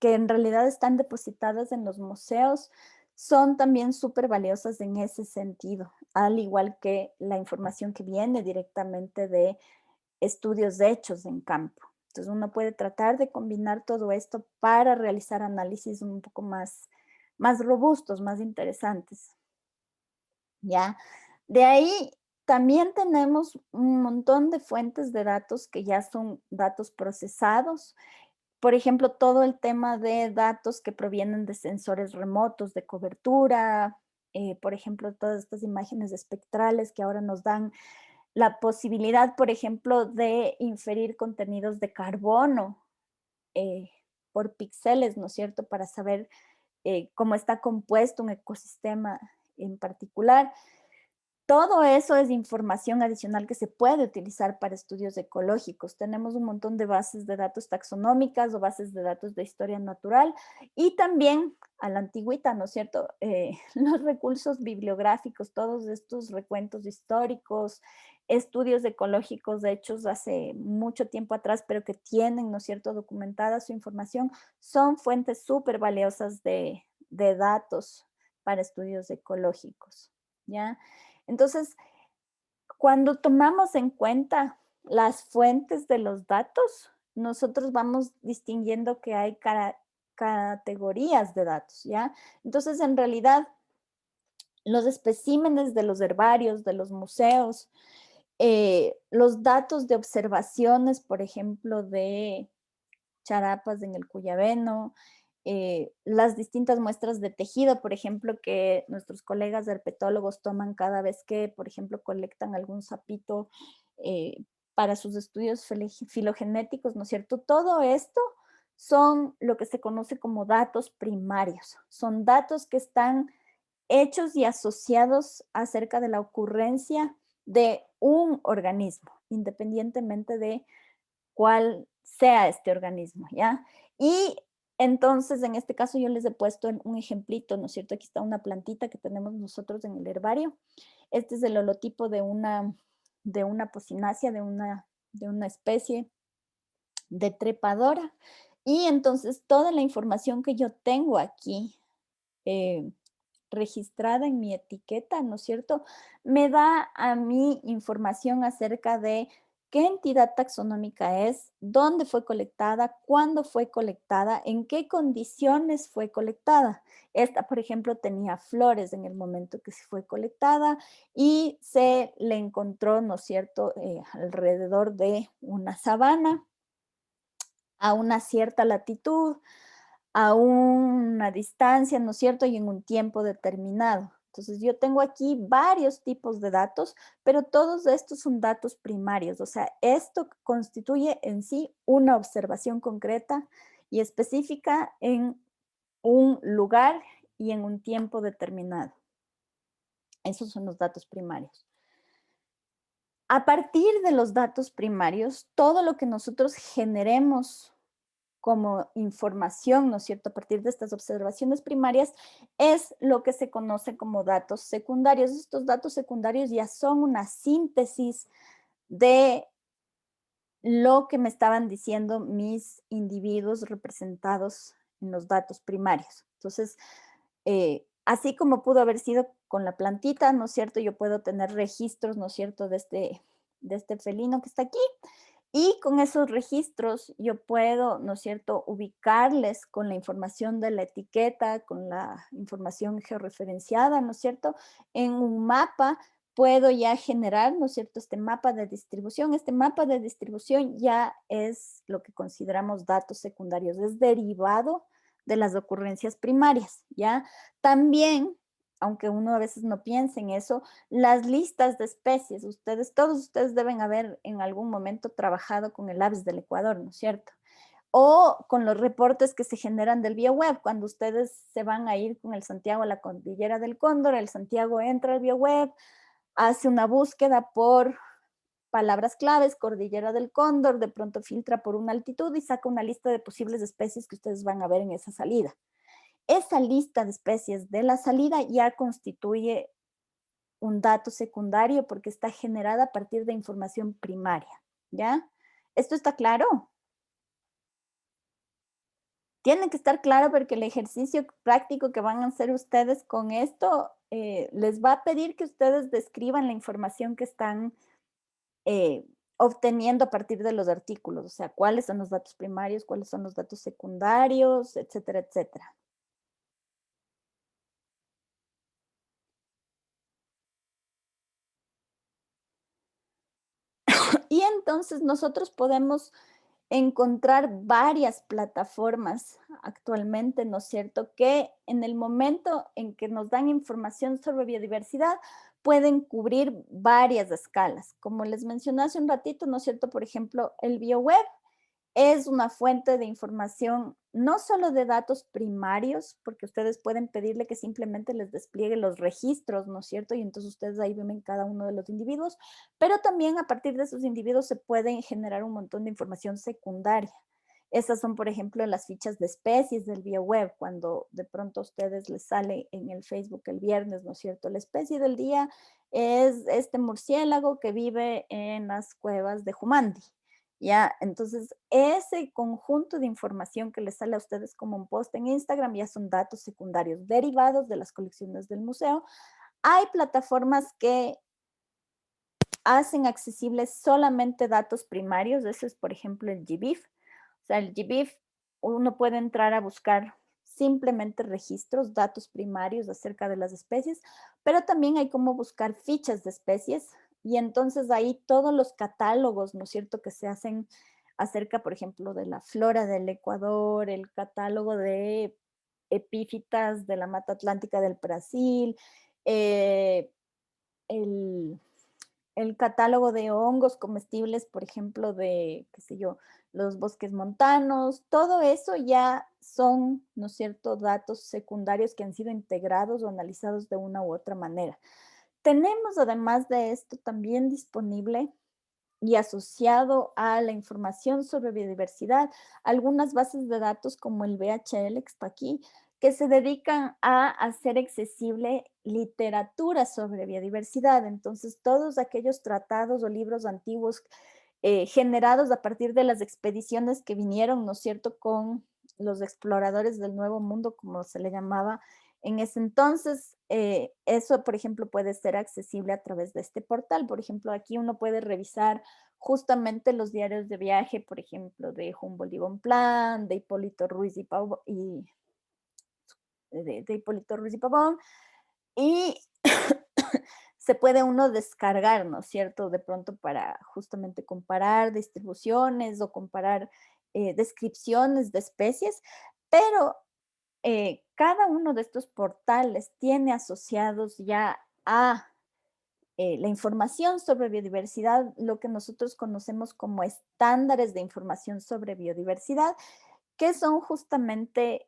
en realidad están depositadas en los museos son también súper valiosas en ese sentido, al igual que la información que viene directamente de estudios hechos en campo. Entonces uno puede tratar de combinar todo esto para realizar análisis un poco más robustos, más interesantes. ¿Ya? De ahí también tenemos un montón de fuentes de datos que ya son datos procesados. Por ejemplo, todo el tema de datos que provienen de sensores remotos de cobertura, por ejemplo, todas estas imágenes espectrales que ahora nos dan la posibilidad, por ejemplo, de inferir contenidos de carbono por píxeles, ¿no es cierto?, para saber cómo está compuesto un ecosistema en particular. Todo eso es información adicional que se puede utilizar para estudios ecológicos. Tenemos un montón de bases de datos taxonómicas o bases de datos de historia natural y también a la antigüita, ¿no es cierto? Los recursos bibliográficos, todos estos recuentos históricos, estudios ecológicos hechos hace mucho tiempo atrás, pero que tienen, ¿no es cierto?, documentada su información, son fuentes súper valiosas de datos para estudios ecológicos, ¿ya? Entonces, cuando tomamos en cuenta las fuentes de los datos, nosotros vamos distinguiendo que hay categorías de datos, ¿ya? Entonces, en realidad, los especímenes de los herbarios, de los museos, los datos de observaciones, por ejemplo, de charapas en el Cuyabeno, las distintas muestras de tejido, por ejemplo, que nuestros colegas herpetólogos toman cada vez que, por ejemplo, colectan algún sapito para sus estudios filogenéticos, ¿no es cierto? Todo esto son lo que se conoce como datos primarios. Son datos que están hechos y asociados acerca de la ocurrencia de un organismo, independientemente de cuál sea este organismo, ¿ya? Y Entonces, en este caso yo les he puesto un ejemplito, ¿no es cierto? Aquí está una plantita que tenemos nosotros en el herbario. Este es el holotipo de una Posinacia, de una especie de trepadora. Y entonces toda la información que yo tengo aquí registrada en mi etiqueta, ¿no es cierto? Me da a mí información acerca de qué entidad taxonómica es, dónde fue colectada, cuándo fue colectada, en qué condiciones fue colectada. Esta, por ejemplo, tenía flores en el momento que se fue colectada y se le encontró, ¿no es cierto?, alrededor de una sabana a una cierta latitud, a una distancia, ¿no es cierto? Y en un tiempo determinado. Entonces yo tengo aquí varios tipos de datos, pero todos estos son datos primarios. O sea, esto constituye en sí una observación concreta y específica en un lugar y en un tiempo determinado. Esos son los datos primarios. A partir de los datos primarios, todo lo que nosotros generemos como información, ¿no es cierto?, a partir de estas observaciones primarias, es lo que se conoce como datos secundarios. Estos datos secundarios ya son una síntesis de lo que me estaban diciendo mis individuos representados en los datos primarios. Entonces, así como pudo haber sido con la plantita, ¿no es cierto?, yo puedo tener registros, ¿no es cierto?, de este felino que está aquí, y con esos registros yo puedo, ¿no es cierto?, ubicarles con la información de la etiqueta, con la información georreferenciada, ¿no es cierto?, en un mapa. Puedo ya generar, ¿no es cierto?, este mapa de distribución. Este mapa de distribución ya es lo que consideramos datos secundarios, es derivado de las ocurrencias primarias, ¿ya? También, aunque uno a veces no piense en eso, las listas de especies, todos ustedes deben haber en algún momento trabajado con el ABS del Ecuador, ¿no es cierto? O con los reportes que se generan del BioWeb, cuando ustedes se van a ir con el Santiago a la cordillera del Cóndor, el Santiago entra al BioWeb, hace una búsqueda por palabras claves, cordillera del Cóndor, de pronto filtra por una altitud y saca una lista de posibles especies que ustedes van a ver en esa salida. Esa lista de especies de la salida ya constituye un dato secundario porque está generada a partir de información primaria, ¿ya? ¿Esto está claro? Tiene que estar claro porque el ejercicio práctico que van a hacer ustedes con esto les va a pedir que ustedes describan la información que están obteniendo a partir de los artículos, o sea, cuáles son los datos primarios, cuáles son los datos secundarios, etcétera, etcétera. Y entonces nosotros podemos encontrar varias plataformas actualmente, ¿no es cierto?, que en el momento en que nos dan información sobre biodiversidad pueden cubrir varias escalas. Como les mencioné hace un ratito, ¿no es cierto?, por ejemplo, el BioWeb es una fuente de información no solo de datos primarios, porque ustedes pueden pedirle que simplemente les despliegue los registros, ¿no es cierto? Y entonces ustedes ahí ven cada uno de los individuos, pero también a partir de esos individuos se pueden generar un montón de información secundaria. Esas son, por ejemplo, las fichas de especies del BioWeb, cuando de pronto a ustedes les sale en el Facebook el viernes, ¿no es cierto? La especie del día es este murciélago que vive en las cuevas de Jumandi. Ya, entonces ese conjunto de información que les sale a ustedes como un post en Instagram ya son datos secundarios derivados de las colecciones del museo. Hay plataformas que hacen accesibles solamente datos primarios, ese es por ejemplo el GBIF. O sea, el GBIF uno puede entrar a buscar simplemente registros, datos primarios acerca de las especies, pero también hay como buscar fichas de especies y entonces ahí todos los catálogos, ¿no es cierto?, que se hacen acerca, por ejemplo, de la flora del Ecuador, el catálogo de epífitas de la mata atlántica del Brasil, eh, el, el catálogo de hongos comestibles, por ejemplo, de, qué sé yo, los bosques montanos, todo eso ya son, ¿no es cierto?, datos secundarios que han sido integrados o analizados de una u otra manera. Tenemos, además de esto, también disponible y asociado a la información sobre biodiversidad, algunas bases de datos como el VHL que está aquí, que se dedican a hacer accesible literatura sobre biodiversidad. Entonces, todos aquellos tratados o libros antiguos generados a partir de las expediciones que vinieron, ¿no es cierto?, con los exploradores del Nuevo Mundo, como se le llamaba en ese entonces. Eso, por ejemplo, puede ser accesible a través de este portal. Por ejemplo, aquí uno puede revisar justamente los diarios de viaje, por ejemplo, de Humboldt y Bonpland, de Hipólito Ruiz y de Hipólito Ruiz y Pavón, y se puede uno descargar, ¿no es cierto? De pronto para justamente comparar distribuciones o comparar descripciones de especies, pero cada uno de estos portales tiene asociados ya a la información sobre biodiversidad, lo que nosotros conocemos como estándares de información sobre biodiversidad, que son justamente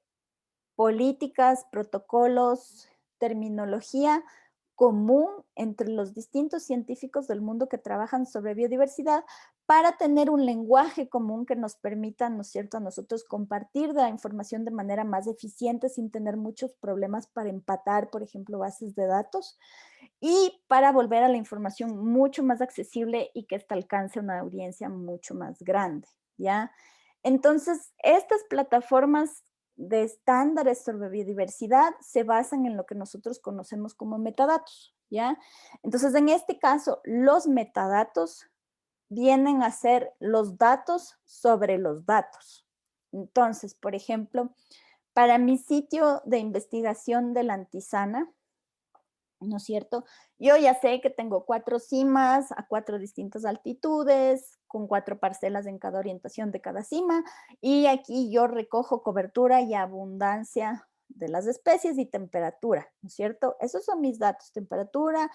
políticas, protocolos, terminología común entre los distintos científicos del mundo que trabajan sobre biodiversidad para tener un lenguaje común que nos permita, ¿no es cierto?, a nosotros compartir la información de manera más eficiente sin tener muchos problemas para empatar, por ejemplo, bases de datos y para volver a la información mucho más accesible y que esta alcance una audiencia mucho más grande, ¿ya? Entonces, estas plataformas de estándares sobre biodiversidad se basan en lo que nosotros conocemos como metadatos, ¿ya? Entonces, en este caso, los metadatos vienen a ser los datos sobre los datos. Entonces, por ejemplo, para mi sitio de investigación de la antisana, ¿no es cierto? Yo ya sé que tengo 4 cimas a 4 distintas altitudes, con 4 parcelas en cada orientación de cada cima, y aquí yo recojo cobertura y abundancia de las especies y temperatura, ¿no es cierto? Esos son mis datos: temperatura,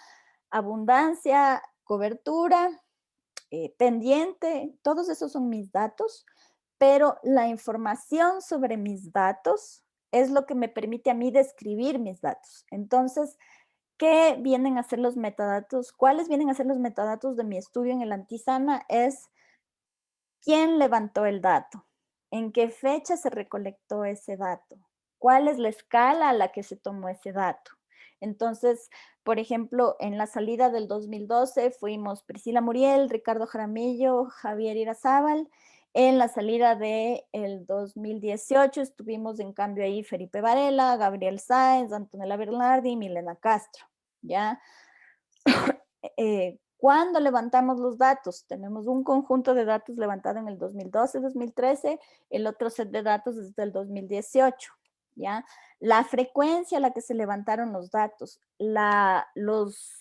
abundancia, cobertura, pendiente, todos esos son mis datos, pero la información sobre mis datos es lo que me permite a mí describir mis datos. Entonces, ¿qué vienen a ser los metadatos? ¿Cuáles vienen a ser los metadatos de mi estudio en el Antisana? Es quién levantó el dato, en qué fecha se recolectó ese dato, cuál es la escala a la que se tomó ese dato. Entonces, por ejemplo, en la salida del 2012 fuimos Priscila Muriel, Ricardo Jaramillo, Javier Irazábal. En la salida del 2018 estuvimos en cambio ahí Felipe Varela, Gabriel Sáenz, Antonella Bernardi y Milena Castro, ¿ya? ¿Cuándo levantamos los datos? Tenemos un conjunto de datos levantado en el 2012-2013, el otro set de datos desde el 2018, ¿ya? La frecuencia a la que se levantaron los datos, los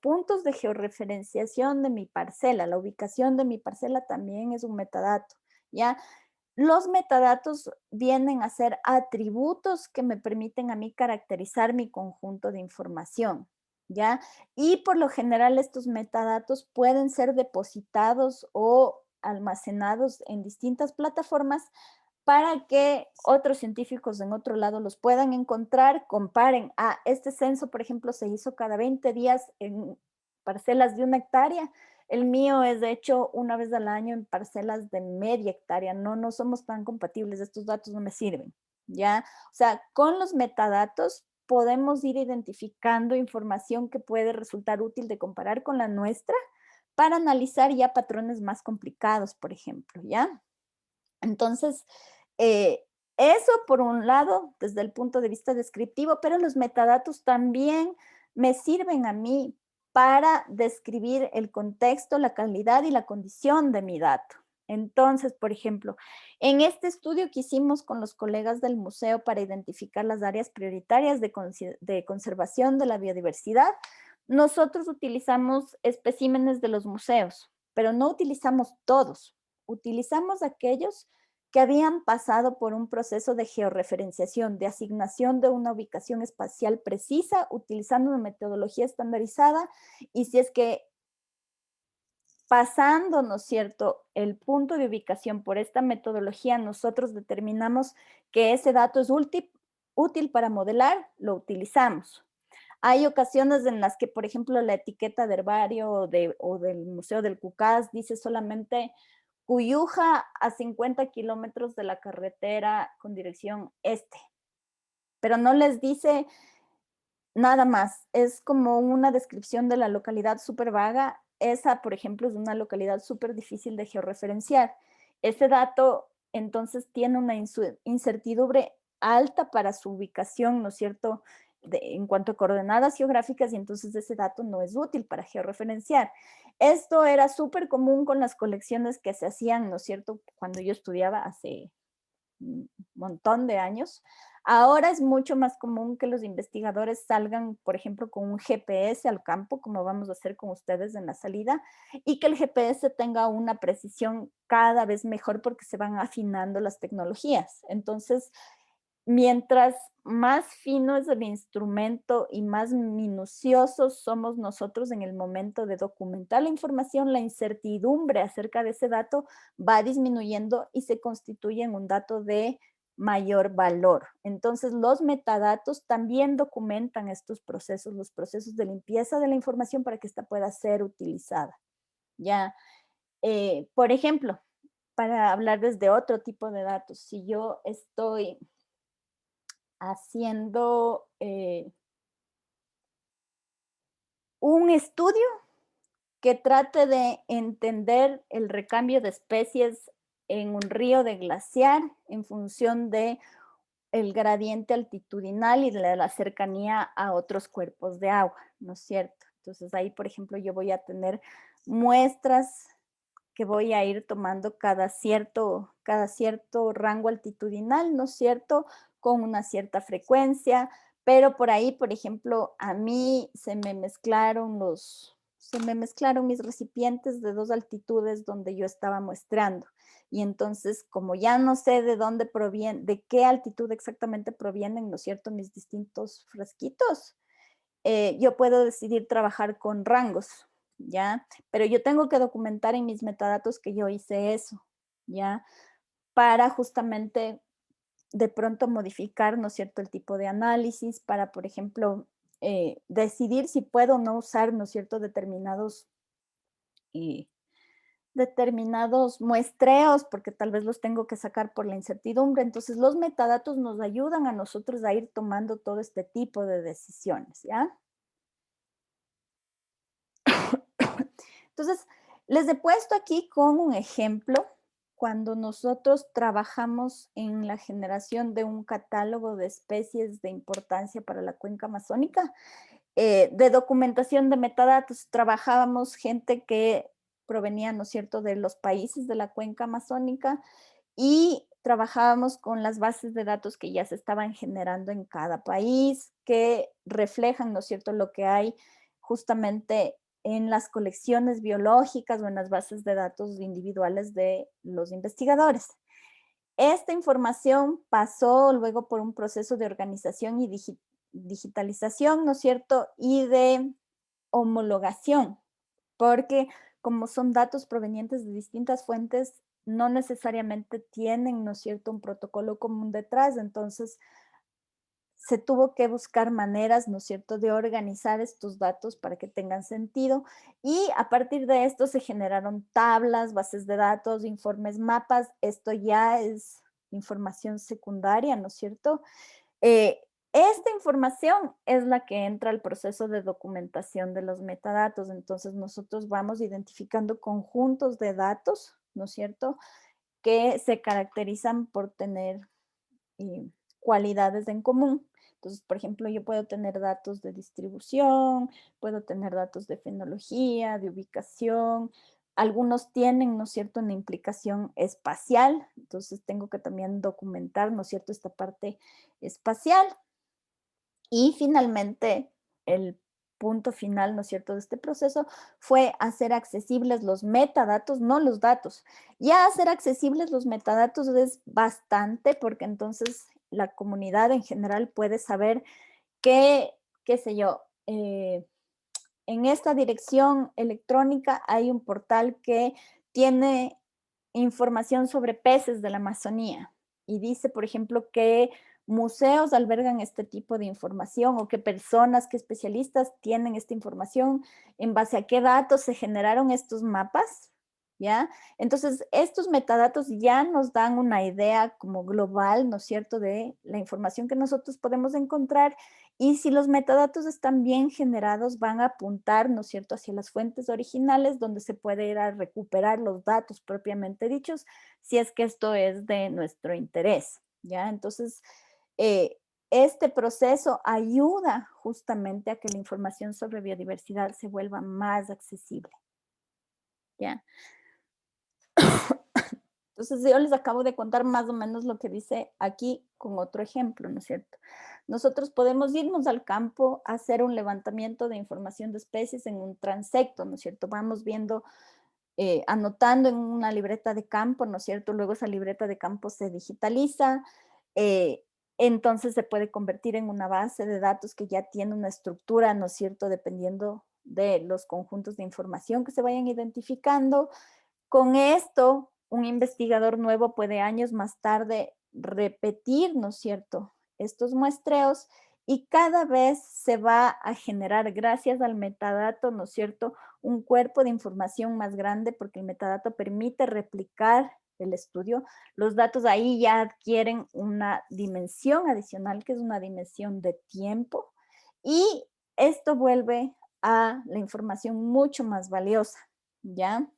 puntos de georreferenciación de mi parcela, la ubicación de mi parcela también es un metadato, ¿ya? Los metadatos vienen a ser atributos que me permiten a mí caracterizar mi conjunto de información, ¿ya? Y por lo general estos metadatos pueden ser depositados o almacenados en distintas plataformas para que otros científicos en otro lado los puedan encontrar, comparen. Este censo, por ejemplo, se hizo cada 20 días en parcelas de 1 hectárea. El mío es, de hecho, una vez al año en parcelas de media hectárea. No somos tan compatibles, estos datos no me sirven, ¿ya? O sea, con los metadatos podemos ir identificando información que puede resultar útil de comparar con la nuestra para analizar ya patrones más complicados, por ejemplo, ¿ya? Entonces, eso por un lado, desde el punto de vista descriptivo, pero los metadatos también me sirven a mí para describir el contexto, la calidad y la condición de mi dato. Entonces, por ejemplo, en este estudio que hicimos con los colegas del museo para identificar las áreas prioritarias de conservación de la biodiversidad, nosotros utilizamos especímenes de los museos, pero no utilizamos todos. Utilizamos aquellos que habían pasado por un proceso de georreferenciación, de asignación de una ubicación espacial precisa, utilizando una metodología estandarizada, y si es que pasando, ¿no es cierto?, el punto de ubicación por esta metodología, nosotros determinamos que ese dato es útil para modelar, lo utilizamos. Hay ocasiones en las que, por ejemplo, la etiqueta de herbario o del Museo del Cucás dice solamente Cuyuja a 50 kilómetros de la carretera con dirección este, pero no les dice nada más. Es como una descripción de la localidad súper vaga. Esa, por ejemplo, es una localidad súper difícil de georreferenciar. Ese dato, entonces, tiene una incertidumbre alta para su ubicación, ¿no es cierto?, en cuanto a coordenadas geográficas, y entonces ese dato no es útil para georreferenciar. Esto era súper común con las colecciones que se hacían, ¿no es cierto?, cuando yo estudiaba hace un montón de años. Ahora es mucho más común que los investigadores salgan, por ejemplo, con un GPS al campo, como vamos a hacer con ustedes en la salida, y que el GPS tenga una precisión cada vez mejor porque se van afinando las tecnologías. Entonces, mientras más fino es el instrumento y más minuciosos somos nosotros en el momento de documentar la información, la incertidumbre acerca de ese dato va disminuyendo y se constituye en un dato de mayor valor. Entonces, los metadatos también documentan estos procesos, los procesos de limpieza de la información para que ésta pueda ser utilizada. Ya, por ejemplo, para hablar desde otro tipo de datos, si yo estoy haciendo un estudio que trate de entender el recambio de especies en un río de glaciar en función de el gradiente altitudinal y de la cercanía a otros cuerpos de agua, ¿no es cierto? Entonces ahí, por ejemplo, yo voy a tener muestras que voy a ir tomando cada cierto rango altitudinal, ¿no es cierto?, con una cierta frecuencia, pero por ahí, por ejemplo, a mí se me mezclaron mis recipientes de dos altitudes donde yo estaba muestrando. Y entonces, como ya no sé de dónde provienen, de qué altitud exactamente provienen, ¿no es cierto?, mis distintos frasquitos, yo puedo decidir trabajar con rangos, ¿ya? Pero yo tengo que documentar en mis metadatos que yo hice eso, ¿ya? Para justamente de pronto modificar, ¿no es cierto?, el tipo de análisis para, por ejemplo, decidir si puedo o no usar, ¿no es cierto?, determinados muestreos, porque tal vez los tengo que sacar por la incertidumbre. Entonces, los metadatos nos ayudan a nosotros a ir tomando todo este tipo de decisiones, ¿ya? Entonces, les he puesto aquí con un ejemplo cuando nosotros trabajamos en la generación de un catálogo de especies de importancia para la cuenca amazónica, de documentación de metadatos. Trabajábamos gente que provenía, ¿no es cierto?, de los países de la cuenca amazónica y trabajábamos con las bases de datos que ya se estaban generando en cada país, que reflejan, ¿no es cierto?, lo que hay justamente en las colecciones biológicas o en las bases de datos individuales de los investigadores. Esta información pasó luego por un proceso de organización y digitalización, ¿no es cierto?, y de homologación, porque como son datos provenientes de distintas fuentes, no necesariamente tienen, ¿no es cierto?, un protocolo común detrás. Entonces, se tuvo que buscar maneras, ¿no es cierto?, de organizar estos datos para que tengan sentido, y a partir de esto se generaron tablas, bases de datos, informes, mapas. Esto ya es información secundaria, ¿no es cierto? Esta información es la que entra al proceso de documentación de los metadatos. Entonces, nosotros vamos identificando conjuntos de datos, ¿no es cierto?, que se caracterizan por tener cualidades en común. Entonces, por ejemplo, yo puedo tener datos de distribución, puedo tener datos de fenología, de ubicación. Algunos tienen, ¿no es cierto?, una implicación espacial. Entonces, tengo que también documentar, ¿no es cierto?, esta parte espacial. Y finalmente, el punto final, ¿no es cierto?, de este proceso fue hacer accesibles los metadatos, no los datos. Ya hacer accesibles los metadatos es bastante, porque entonces la comunidad en general puede saber que, qué sé yo, en esta dirección electrónica hay un portal que tiene información sobre peces de la Amazonía y dice, por ejemplo, que museos albergan este tipo de información o qué personas, qué especialistas tienen esta información, en base a qué datos se generaron estos mapas, ¿ya? Entonces, estos metadatos ya nos dan una idea como global, ¿no es cierto?, de la información que nosotros podemos encontrar, y si los metadatos están bien generados, van a apuntar, ¿no es cierto?, hacia las fuentes originales, donde se puede ir a recuperar los datos propiamente dichos, si es que esto es de nuestro interés, ¿ya? Entonces, este proceso ayuda justamente a que la información sobre biodiversidad se vuelva más accesible, ¿ya? Entonces, yo les acabo de contar más o menos lo que dice aquí con otro ejemplo, ¿no es cierto? Nosotros podemos irnos al campo a hacer un levantamiento de información de especies en un transecto, ¿no es cierto? Vamos viendo, anotando en una libreta de campo, ¿no es cierto? Luego esa libreta de campo se digitaliza, eh, entonces se puede convertir en una base de datos que ya tiene una estructura, ¿no es cierto? Dependiendo de los conjuntos de información que se vayan identificando. Con esto, un investigador nuevo puede años más tarde repetir, ¿no es cierto?, estos muestreos, y cada vez se va a generar, gracias al metadato, ¿no es cierto?, un cuerpo de información más grande, porque el metadato permite replicar el estudio. Los datos ahí ya adquieren una dimensión adicional, que es una dimensión de tiempo, y esto vuelve a la información mucho más valiosa, ¿ya?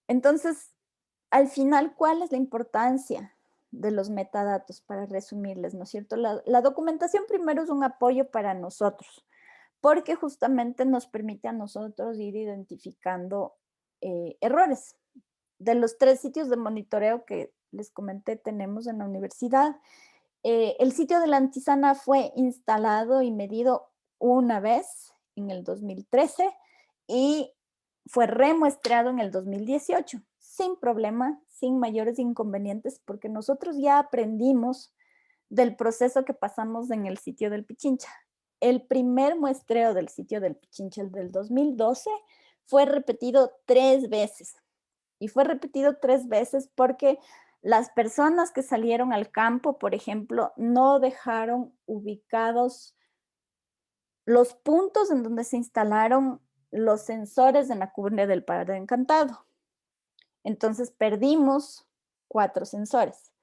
Entonces, al final, ¿cuál es la importancia de los metadatos? Para resumirles, ¿no es cierto? La documentación primero es un apoyo para nosotros, porque justamente nos permite a nosotros ir identificando errores. De los 3 sitios de monitoreo que les comenté tenemos en la universidad, el sitio de la Antisana fue instalado y medido una vez en el 2013 y fue remuestreado en el 2018, sin problema, sin mayores inconvenientes, porque nosotros ya aprendimos del proceso que pasamos en el sitio del Pichincha. El primer muestreo del sitio del Pichincha, el del 2012, fue repetido 3 veces. Y fue repetido 3 veces porque las personas que salieron al campo, por ejemplo, no dejaron ubicados los puntos en donde se instalaron los sensores en la cumbre del Palo Encantado. Entonces perdimos 4 sensores.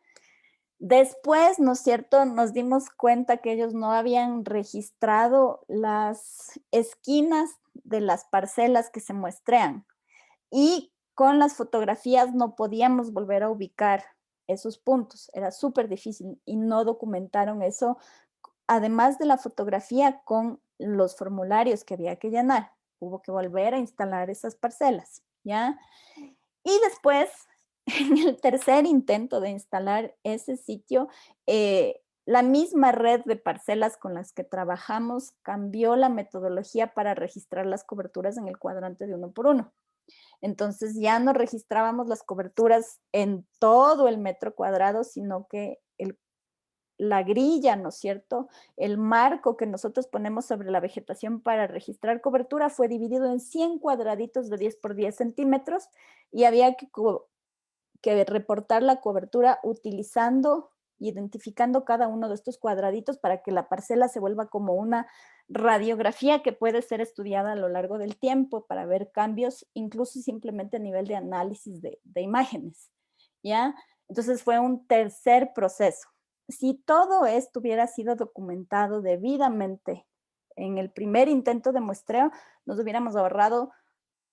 Después, ¿no es cierto?, nos dimos cuenta que ellos no habían registrado las esquinas de las parcelas que se muestrean. Y con las fotografías no podíamos volver a ubicar esos puntos. Era súper difícil y no documentaron eso, además de la fotografía, con los formularios que había que llenar. Hubo que volver a instalar esas parcelas, ¿ya? Y después, en el tercer intento de instalar ese sitio, la misma red de parcelas con las que trabajamos cambió la metodología para registrar las coberturas en el cuadrante de 1 por 1. Entonces ya no registrábamos las coberturas en todo el metro cuadrado, sino que la grilla, ¿no es cierto?, el marco que nosotros ponemos sobre la vegetación para registrar cobertura fue dividido en 100 cuadraditos de 10 por 10 centímetros y había que reportar la cobertura identificando cada uno de estos cuadraditos para que la parcela se vuelva como una radiografía que puede ser estudiada a lo largo del tiempo para ver cambios, incluso simplemente a nivel de análisis de imágenes, ¿ya? Entonces fue un tercer proceso. Si todo esto hubiera sido documentado debidamente en el primer intento de muestreo, nos hubiéramos ahorrado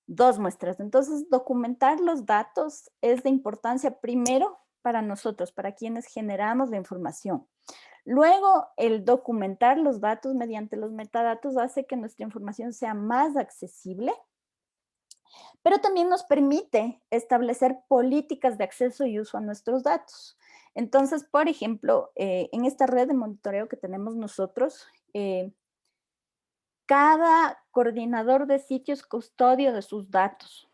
2 muestras. Entonces, documentar los datos es de importancia primero para nosotros, para quienes generamos la información. Luego, el documentar los datos mediante los metadatos hace que nuestra información sea más accesible, pero también nos permite establecer políticas de acceso y uso a nuestros datos. Entonces, por ejemplo, en esta red de monitoreo que tenemos nosotros, cada coordinador de sitios custodio de sus datos,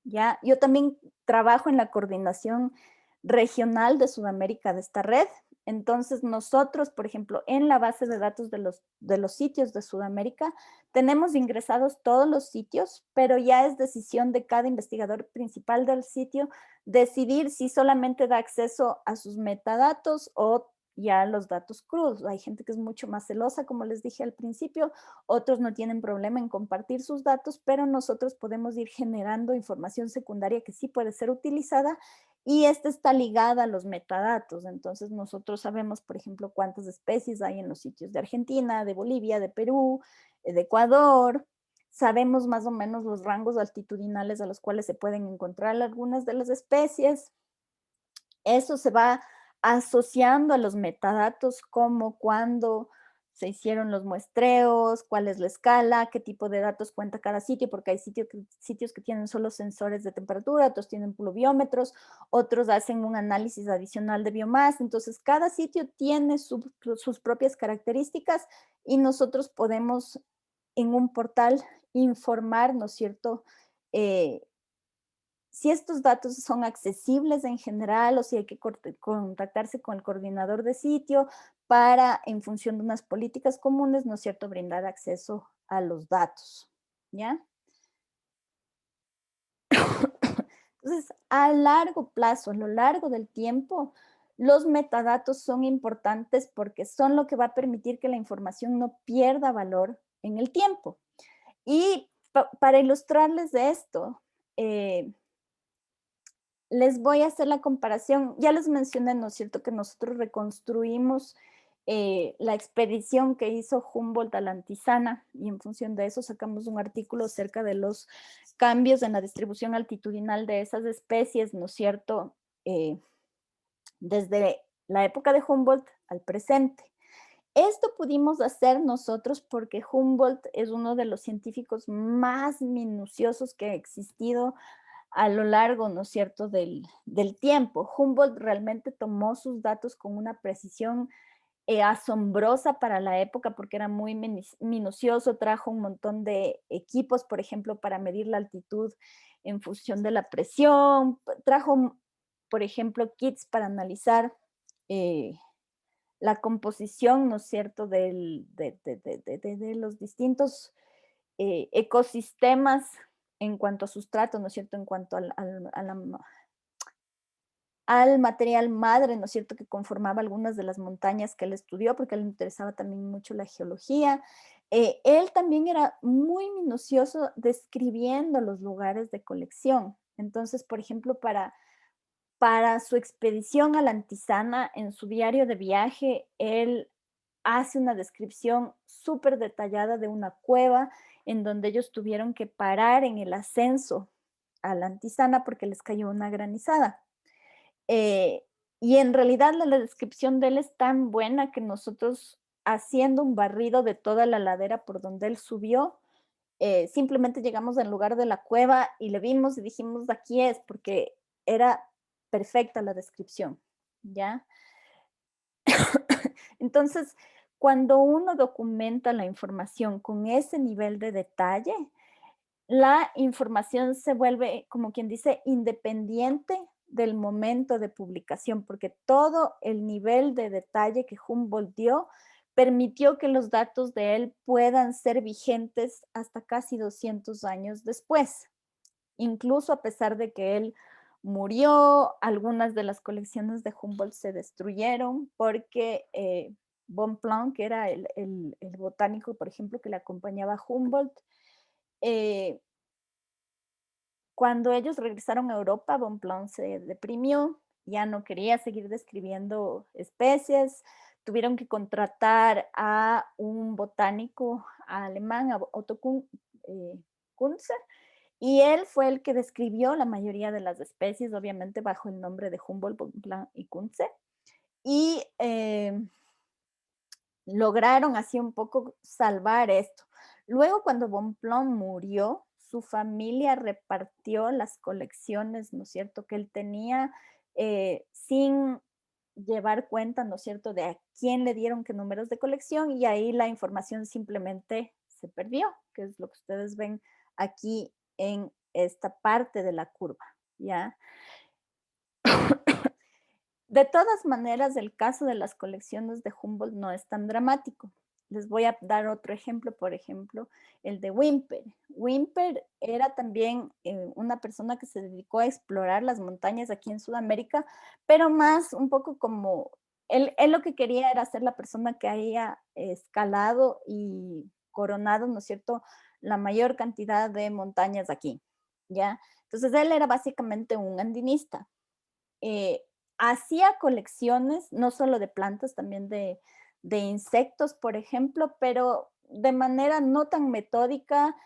¿ya? Yo también trabajo en la coordinación regional de Sudamérica de esta red Entonces nosotros, por ejemplo, en la base de datos de los sitios de Sudamérica, tenemos ingresados todos los sitios, pero ya es decisión de cada investigador principal del sitio decidir si solamente da acceso a sus metadatos o ya los datos crudos. Hay gente que es mucho más celosa, como les dije al principio, otros no tienen problema en compartir sus datos, pero nosotros podemos ir generando información secundaria que sí puede ser utilizada y esta está ligada a los metadatos. Entonces nosotros sabemos, por ejemplo, cuántas especies hay en los sitios de Argentina, de Bolivia, de Perú, de Ecuador. Sabemos más o menos los rangos altitudinales a los cuales se pueden encontrar algunas de las especies. Eso se va asociando a los metadatos como cuándo se hicieron los muestreos, cuál es la escala, qué tipo de datos cuenta cada sitio, porque hay sitios que tienen solo sensores de temperatura, otros tienen pluviómetros, otros hacen un análisis adicional de biomasa. Entonces, cada sitio tiene sus propias características y nosotros podemos en un portal informar, ¿no es cierto?, si estos datos son accesibles en general o si hay que contactarse con el coordinador de sitio para, en función de unas políticas comunes, ¿no es cierto?, brindar acceso a los datos, ¿ya? Entonces, a largo plazo, a lo largo del tiempo, los metadatos son importantes porque son lo que va a permitir que la información no pierda valor en el tiempo. Y para ilustrarles de esto, les voy a hacer la comparación. Ya les mencioné, ¿no es cierto?, que nosotros reconstruimos la expedición que hizo Humboldt a la Antisana y en función de eso sacamos un artículo acerca de los cambios en la distribución altitudinal de esas especies, ¿no es cierto?, desde la época de Humboldt al presente. Esto pudimos hacer nosotros porque Humboldt es uno de los científicos más minuciosos que ha existido a lo largo, ¿no es cierto?, del tiempo. Humboldt realmente tomó sus datos con una precisión asombrosa para la época porque era muy minucioso, trajo un montón de equipos, por ejemplo, para medir la altitud en función de la presión, trajo, por ejemplo, kits para analizar la composición, ¿no es cierto?, de los distintos ecosistemas en cuanto a sustrato, ¿no es cierto?, en cuanto al material madre, ¿no es cierto?, que conformaba algunas de las montañas que él estudió, porque a él le interesaba también mucho la geología. Él también era muy minucioso describiendo los lugares de colección. Entonces, por ejemplo, para su expedición a la Antisana, en su diario de viaje, él hace una descripción súper detallada de una cueva en donde ellos tuvieron que parar en el ascenso a la Antisana porque les cayó una granizada. Y en realidad la descripción de él es tan buena que nosotros, haciendo un barrido de toda la ladera por donde él subió, simplemente llegamos al lugar de la cueva y le vimos y dijimos, aquí es, porque era perfecta la descripción, ¿ya? Entonces, cuando uno documenta la información con ese nivel de detalle, la información se vuelve, como quien dice, independiente del momento de publicación, porque todo el nivel de detalle que Humboldt dio permitió que los datos de él puedan ser vigentes hasta casi 200 años después. Incluso a pesar de que él murió, algunas de las colecciones de Humboldt se destruyeron porque Bonpland, que era el botánico, por ejemplo, que le acompañaba a Humboldt, cuando ellos regresaron a Europa, Bonpland se deprimió, ya no quería seguir describiendo especies, tuvieron que contratar a un botánico alemán, a Otto Kunze, y él fue el que describió la mayoría de las especies, obviamente bajo el nombre de Humboldt, Bonpland y Kunze, y lograron así un poco salvar esto. Luego, cuando Bonpland murió, su familia repartió las colecciones, ¿no es cierto?, que él tenía sin llevar cuenta, ¿no es cierto?, de a quién le dieron qué números de colección y ahí la información simplemente se perdió, que es lo que ustedes ven aquí en esta parte de la curva, ¿ya? De todas maneras, el caso de las colecciones de Humboldt no es tan dramático. Les voy a dar otro ejemplo, por ejemplo, el de Whymper. Whymper era también una persona que se dedicó a explorar las montañas aquí en Sudamérica, pero más un poco como, él lo que quería era ser la persona que haya escalado y coronado, ¿no es cierto?, la mayor cantidad de montañas aquí, ¿ya? Entonces él era básicamente un andinista. Hacía colecciones, no solo de plantas, también de insectos, por ejemplo, pero de manera no tan metódica,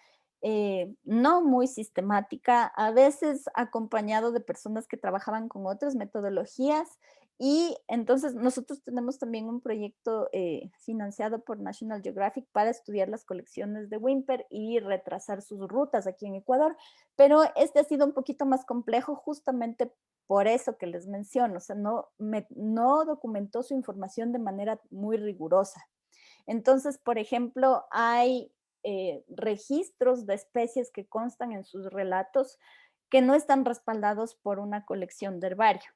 no muy sistemática, a veces acompañado de personas que trabajaban con otras metodologías. Y entonces nosotros tenemos también un proyecto financiado por National Geographic para estudiar las colecciones de Whymper y retrasar sus rutas aquí en Ecuador, pero este ha sido un poquito más complejo justamente por eso que les menciono, o sea, no documentó su información de manera muy rigurosa. Entonces, por ejemplo, hay registros de especies que constan en sus relatos que no están respaldados por una colección de herbario.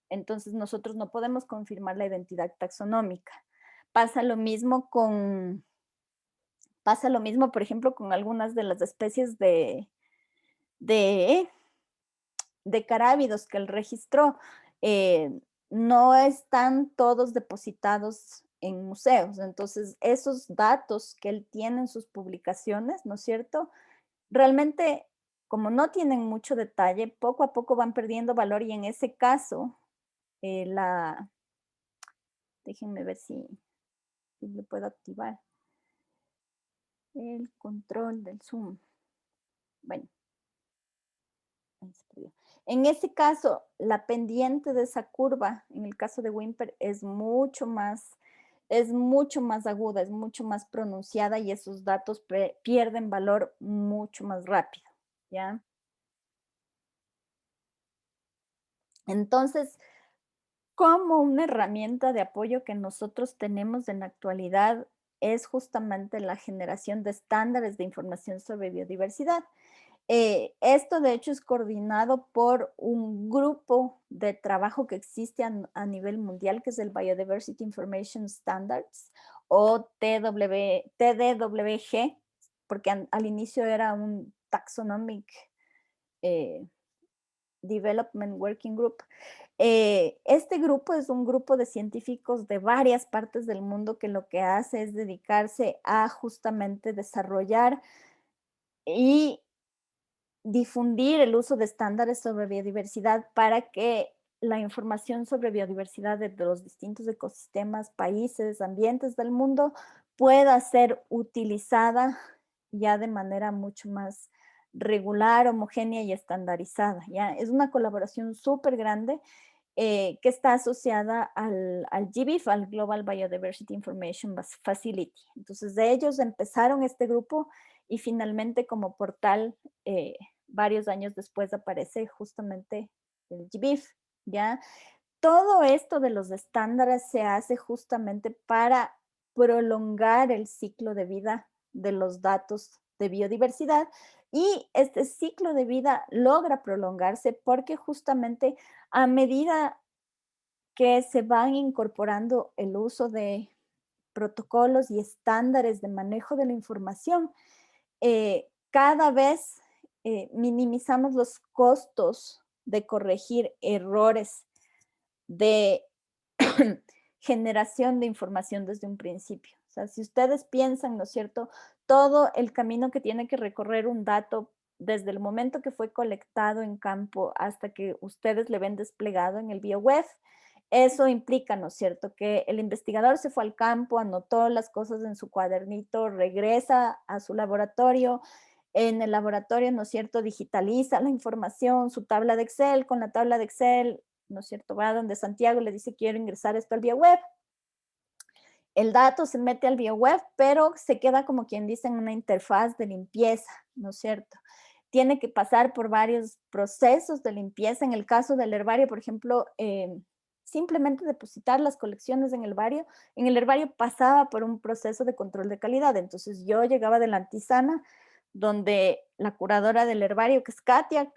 Entonces, nosotros no podemos confirmar la identidad taxonómica. Pasa lo mismo, por ejemplo, con algunas de las especies de carábidos que él registró. No están todos depositados en museos. Entonces, esos datos que él tiene en sus publicaciones, ¿no es cierto? Realmente, como no tienen mucho detalle, poco a poco van perdiendo valor y en ese caso, déjenme ver si le puedo activar el control del zoom. Bueno, en ese caso, la pendiente de esa curva, en el caso de Whymper, es mucho más aguda, es mucho más pronunciada y esos datos pierden valor mucho más rápido, ¿ya? Entonces, como una herramienta de apoyo que nosotros tenemos en la actualidad es justamente la generación de estándares de información sobre biodiversidad. Esto de hecho es coordinado por un grupo de trabajo que existe a nivel mundial, que es el Biodiversity Information Standards, o TDWG, porque al inicio era un Taxonomic Development Working Group. Este grupo es un grupo de científicos de varias partes del mundo que lo que hace es dedicarse a justamente desarrollar y difundir el uso de estándares sobre biodiversidad para que la información sobre biodiversidad de los distintos ecosistemas, países, ambientes del mundo pueda ser utilizada ya de manera mucho más regular, homogénea y estandarizada. ¿Ya? Es una colaboración súper grande que está asociada al GBIF, al Global Biodiversity Information Facility. Entonces, de ellos empezaron este grupo y finalmente como portal, varios años después aparece justamente el GBIF, ¿ya? Todo esto de los estándares se hace justamente para prolongar el ciclo de vida de los datos de biodiversidad y este ciclo de vida logra prolongarse porque justamente a medida que se van incorporando el uso de protocolos y estándares de manejo de la información, cada vez minimizamos los costos de corregir errores de generación de información desde un principio. O sea, si ustedes piensan, ¿no es cierto?, todo el camino que tiene que recorrer un dato desde el momento que fue colectado en campo hasta que ustedes le ven desplegado en el BioWeb, eso implica, ¿no es cierto?, que el investigador se fue al campo, anotó las cosas en su cuadernito, regresa a su laboratorio, en el laboratorio, ¿no es cierto?, digitaliza la información, su tabla de Excel, con la tabla de Excel, ¿no es cierto?, va donde Santiago le dice, quiero ingresar esto al BioWeb. El dato se mete al BioWeb, pero se queda como quien dice en una interfaz de limpieza, ¿no es cierto? Tiene que pasar por varios procesos de limpieza. En el caso del herbario, por ejemplo, simplemente depositar las colecciones en el herbario pasaba por un proceso de control de calidad. Entonces yo llegaba de la Antisana, donde la curadora del herbario, que es Katia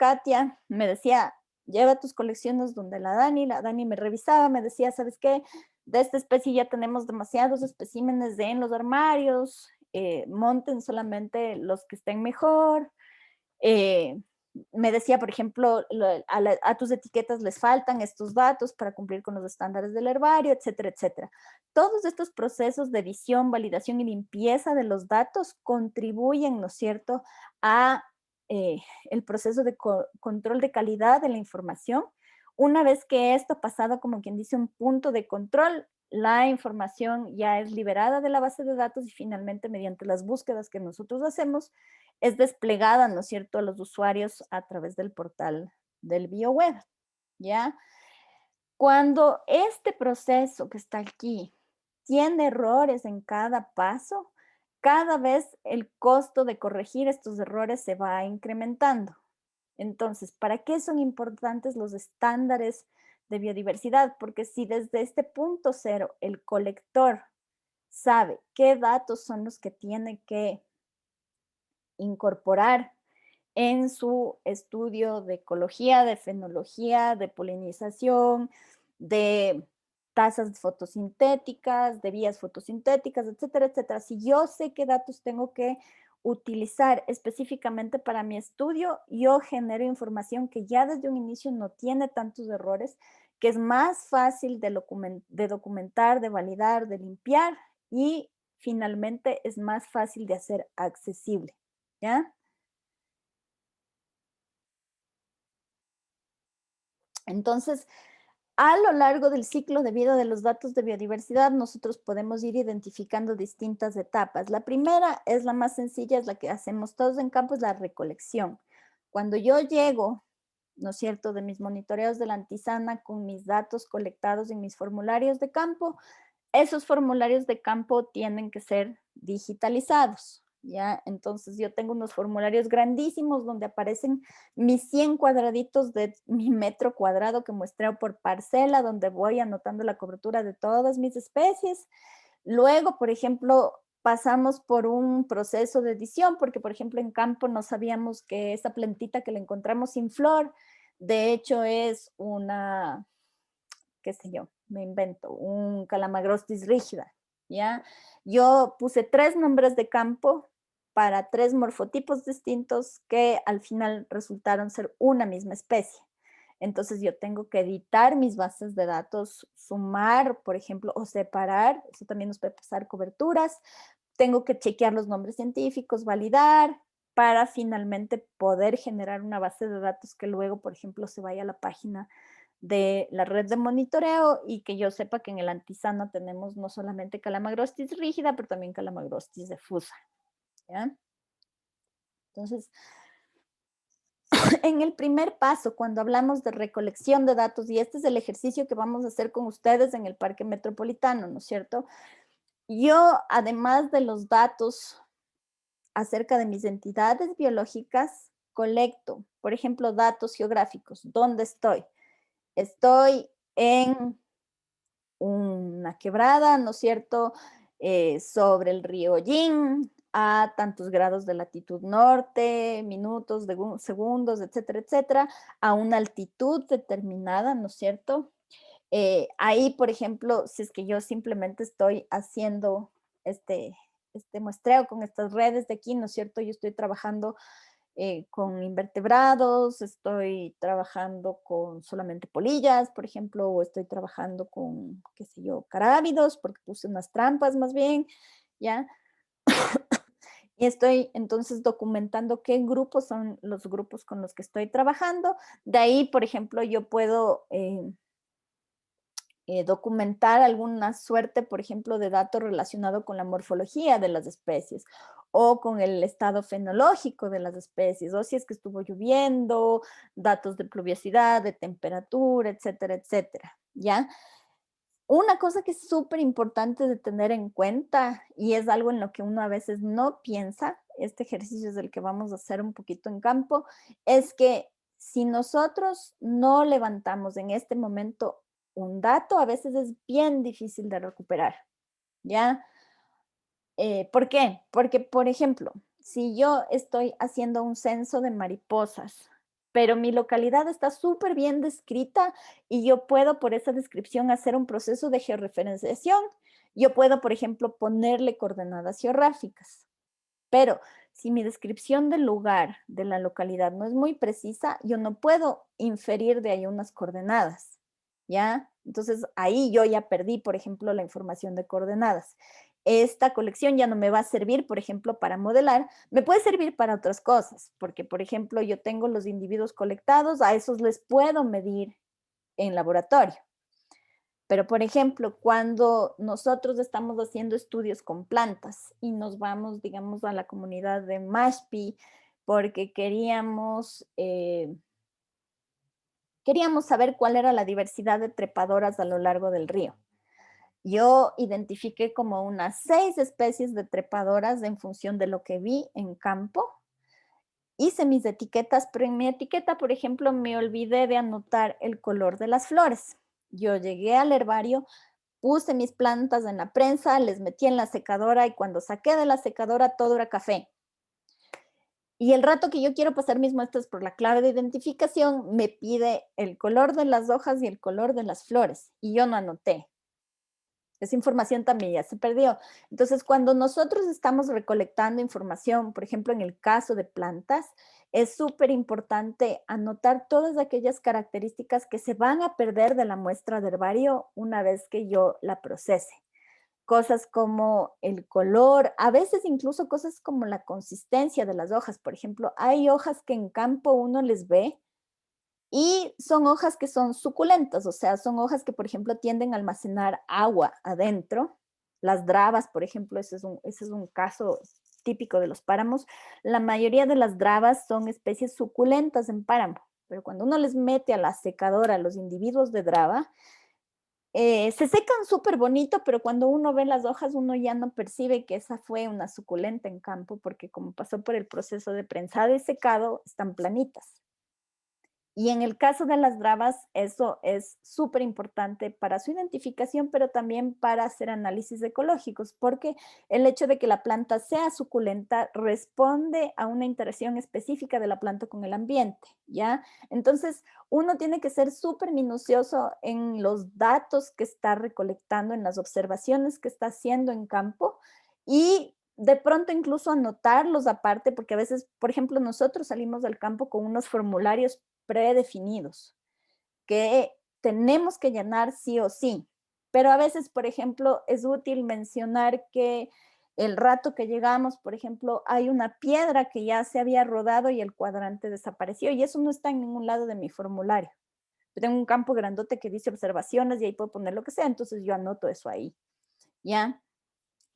me decía, lleva tus colecciones donde la Dani me revisaba, me decía, ¿sabes qué? De esta especie ya tenemos demasiados especímenes en los armarios, monten solamente los que estén mejor. Me decía, por ejemplo, a tus etiquetas les faltan estos datos para cumplir con los estándares del herbario, etcétera, etcétera. Todos estos procesos de edición, validación y limpieza de los datos contribuyen, ¿no es cierto?, a el proceso de control de calidad de la información. Una vez que esto ha pasado, como quien dice, un punto de control, la información ya es liberada de la base de datos y finalmente, mediante las búsquedas que nosotros hacemos, es desplegada, ¿no es cierto?, a los usuarios a través del portal del BioWeb, ¿ya? Cuando este proceso que está aquí tiene errores en cada paso, cada vez el costo de corregir estos errores se va incrementando. Entonces, ¿para qué son importantes los estándares de biodiversidad? Porque si desde este punto cero el colector sabe qué datos son los que tiene que incorporar en su estudio de ecología, de fenología, de polinización, de tasas fotosintéticas, de vías fotosintéticas, etcétera, etcétera. Si yo sé qué datos tengo que utilizar específicamente para mi estudio, yo genero información que ya desde un inicio no tiene tantos errores, que es más fácil de documentar, de validar, de limpiar y finalmente es más fácil de hacer accesible, ¿ya? Entonces, a lo largo del ciclo de vida de los datos de biodiversidad, nosotros podemos ir identificando distintas etapas. La primera es la más sencilla, es la que hacemos todos en campo, es la recolección. Cuando yo llego, ¿no es cierto?, de mis monitoreos de la Antisana con mis datos colectados en mis formularios de campo, esos formularios de campo tienen que ser digitalizados, ¿ya? Entonces yo tengo unos formularios grandísimos donde aparecen mis 100 cuadraditos de mi metro cuadrado que muestreo por parcela, donde voy anotando la cobertura de todas mis especies. Luego, por ejemplo, pasamos por un proceso de edición, porque por ejemplo en campo no sabíamos que esa plantita que le encontramos sin flor, de hecho es una, qué sé yo, me invento, un Calamagrostis rígida, ¿ya? Yo puse 3 nombres de campo para 3 morfotipos distintos que al final resultaron ser una misma especie. Entonces yo tengo que editar mis bases de datos, sumar, por ejemplo, o separar, eso también nos puede pasar coberturas, tengo que chequear los nombres científicos, validar, para finalmente poder generar una base de datos que luego, por ejemplo, se vaya a la página de la red de monitoreo y que yo sepa que en el Antisana tenemos no solamente Calamagrostis rígida, pero también Calamagrostis difusa, ¿ya? Entonces, en el primer paso, cuando hablamos de recolección de datos, y este es el ejercicio que vamos a hacer con ustedes en el Parque Metropolitano, ¿no es cierto? Yo, además de los datos acerca de mis entidades biológicas, colecto, por ejemplo, datos geográficos. ¿Dónde estoy? Estoy en una quebrada, ¿no es cierto?, sobre el río Yin, a tantos grados de latitud norte, minutos, segundos, etcétera, etcétera, a una altitud determinada, ¿no es cierto? Ahí, por ejemplo, si es que yo simplemente estoy haciendo este muestreo con estas redes de aquí, ¿no es cierto? Yo estoy trabajando con invertebrados, estoy trabajando con solamente polillas, por ejemplo, o estoy trabajando con, qué sé yo, carábidos, porque puse unas trampas más bien, ¿ya? Y estoy entonces documentando qué grupos son los grupos con los que estoy trabajando. De ahí, por ejemplo, yo puedo documentar alguna suerte, por ejemplo, de datos relacionado con la morfología de las especies o con el estado fenológico de las especies, o si es que estuvo lloviendo, datos de pluviosidad, de temperatura, etcétera, etcétera, ¿ya? Una cosa que es súper importante de tener en cuenta y es algo en lo que uno a veces no piensa, este ejercicio es el que vamos a hacer un poquito en campo, es que si nosotros no levantamos en este momento un dato, a veces es bien difícil de recuperar, ¿ya? ¿Por qué? Porque, por ejemplo, si yo estoy haciendo un censo de mariposas pero mi localidad está súper bien descrita y yo puedo por esa descripción hacer un proceso de georreferenciación. Yo puedo, por ejemplo, ponerle coordenadas geográficas, pero si mi descripción del lugar, de la localidad no es muy precisa, yo no puedo inferir de ahí unas coordenadas, ¿ya? Entonces ahí yo ya perdí, por ejemplo, la información de coordenadas. Esta colección ya no me va a servir, por ejemplo, para modelar, me puede servir para otras cosas, porque, por ejemplo, yo tengo los individuos colectados, a esos les puedo medir en laboratorio. Pero, por ejemplo, cuando nosotros estamos haciendo estudios con plantas y nos vamos, digamos, a la comunidad de Mashpi porque queríamos saber cuál era la diversidad de trepadoras a lo largo del río. Yo identifiqué como unas 6 especies de trepadoras en función de lo que vi en campo. Hice mis etiquetas, pero en mi etiqueta, por ejemplo, me olvidé de anotar el color de las flores. Yo llegué al herbario, puse mis plantas en la prensa, les metí en la secadora y cuando saqué de la secadora todo era café. Y el rato que yo quiero pasar mis muestras por la clave de identificación, me pide el color de las hojas y el color de las flores. Y yo no anoté. Esa información también ya se perdió. Entonces, cuando nosotros estamos recolectando información, por ejemplo, en el caso de plantas, es súper importante anotar todas aquellas características que se van a perder de la muestra de herbario una vez que yo la procese. Cosas como el color, a veces incluso cosas como la consistencia de las hojas. Por ejemplo, hay hojas que en campo uno les ve y son hojas que son suculentas, o sea, son hojas que, por ejemplo, tienden a almacenar agua adentro. Las dravas, por ejemplo, ese es un caso típico de los páramos. La mayoría de las dravas son especies suculentas en páramo, pero cuando uno les mete a la secadora los individuos de drava, se secan súper bonito, pero cuando uno ve las hojas, uno ya no percibe que esa fue una suculenta en campo, porque como pasó por el proceso de prensado y secado, están planitas. Y en el caso de las dravas, eso es súper importante para su identificación, pero también para hacer análisis ecológicos, porque el hecho de que la planta sea suculenta responde a una interacción específica de la planta con el ambiente, ¿ya? Entonces, uno tiene que ser súper minucioso en los datos que está recolectando, en las observaciones que está haciendo en campo y de pronto incluso anotarlos aparte, porque a veces, por ejemplo, nosotros salimos del campo con unos formularios predefinidos que tenemos que llenar sí o sí. Pero a veces, por ejemplo, es útil mencionar que el rato que llegamos, por ejemplo, hay una piedra que ya se había rodado y el cuadrante desapareció y eso no está en ningún lado de mi formulario. Yo tengo un campo grandote que dice observaciones y ahí puedo poner lo que sea, entonces yo anoto eso ahí, ¿ya?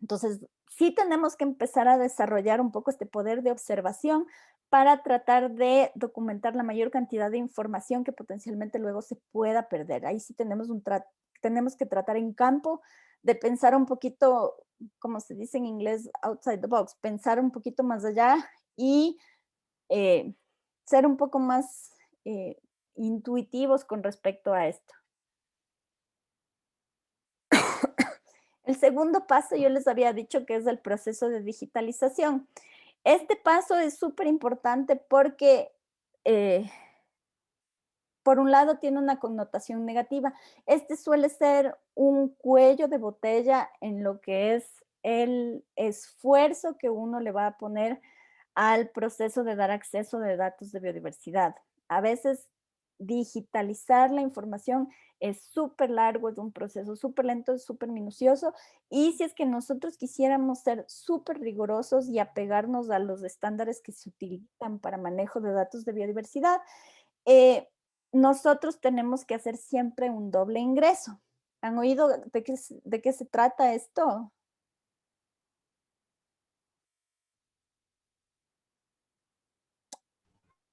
Entonces, sí tenemos que empezar a desarrollar un poco este poder de observación para tratar de documentar la mayor cantidad de información que potencialmente luego se pueda perder. Ahí sí tenemos que tratar en campo de pensar un poquito, como se dice en inglés, outside the box, pensar un poquito más allá y eh, ser un poco más intuitivos con respecto a esto. El segundo paso yo les había dicho que es el proceso de digitalización. Este paso es súper importante porque, por un lado, tiene una connotación negativa. Este suele ser un cuello de botella en lo que es el esfuerzo que uno le va a poner al proceso de dar acceso de datos de biodiversidad. A veces digitalizar la información es súper largo, es un proceso súper lento, es súper minucioso, y si es que nosotros quisiéramos ser súper rigurosos y apegarnos a los estándares que se utilizan para manejo de datos de biodiversidad, eh, nosotros tenemos que hacer siempre un doble ingreso. ¿Han oído de qué se trata esto?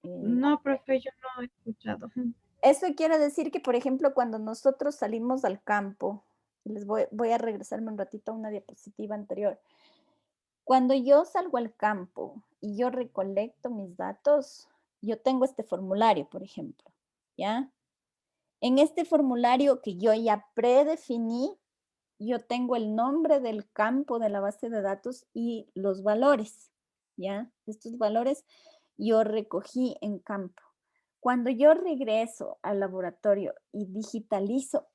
No, profe, yo no he escuchado. Eso quiere decir que, por ejemplo, cuando nosotros salimos al campo, voy a regresarme un ratito a una diapositiva anterior. Cuando yo salgo al campo y yo recolecto mis datos, yo tengo este formulario, por ejemplo, ¿ya? En este formulario que yo ya predefiní, yo tengo el nombre del campo de la base de datos y los valores, ¿ya? Estos valores yo recogí en campo. Cuando yo regreso al laboratorio y digitalizo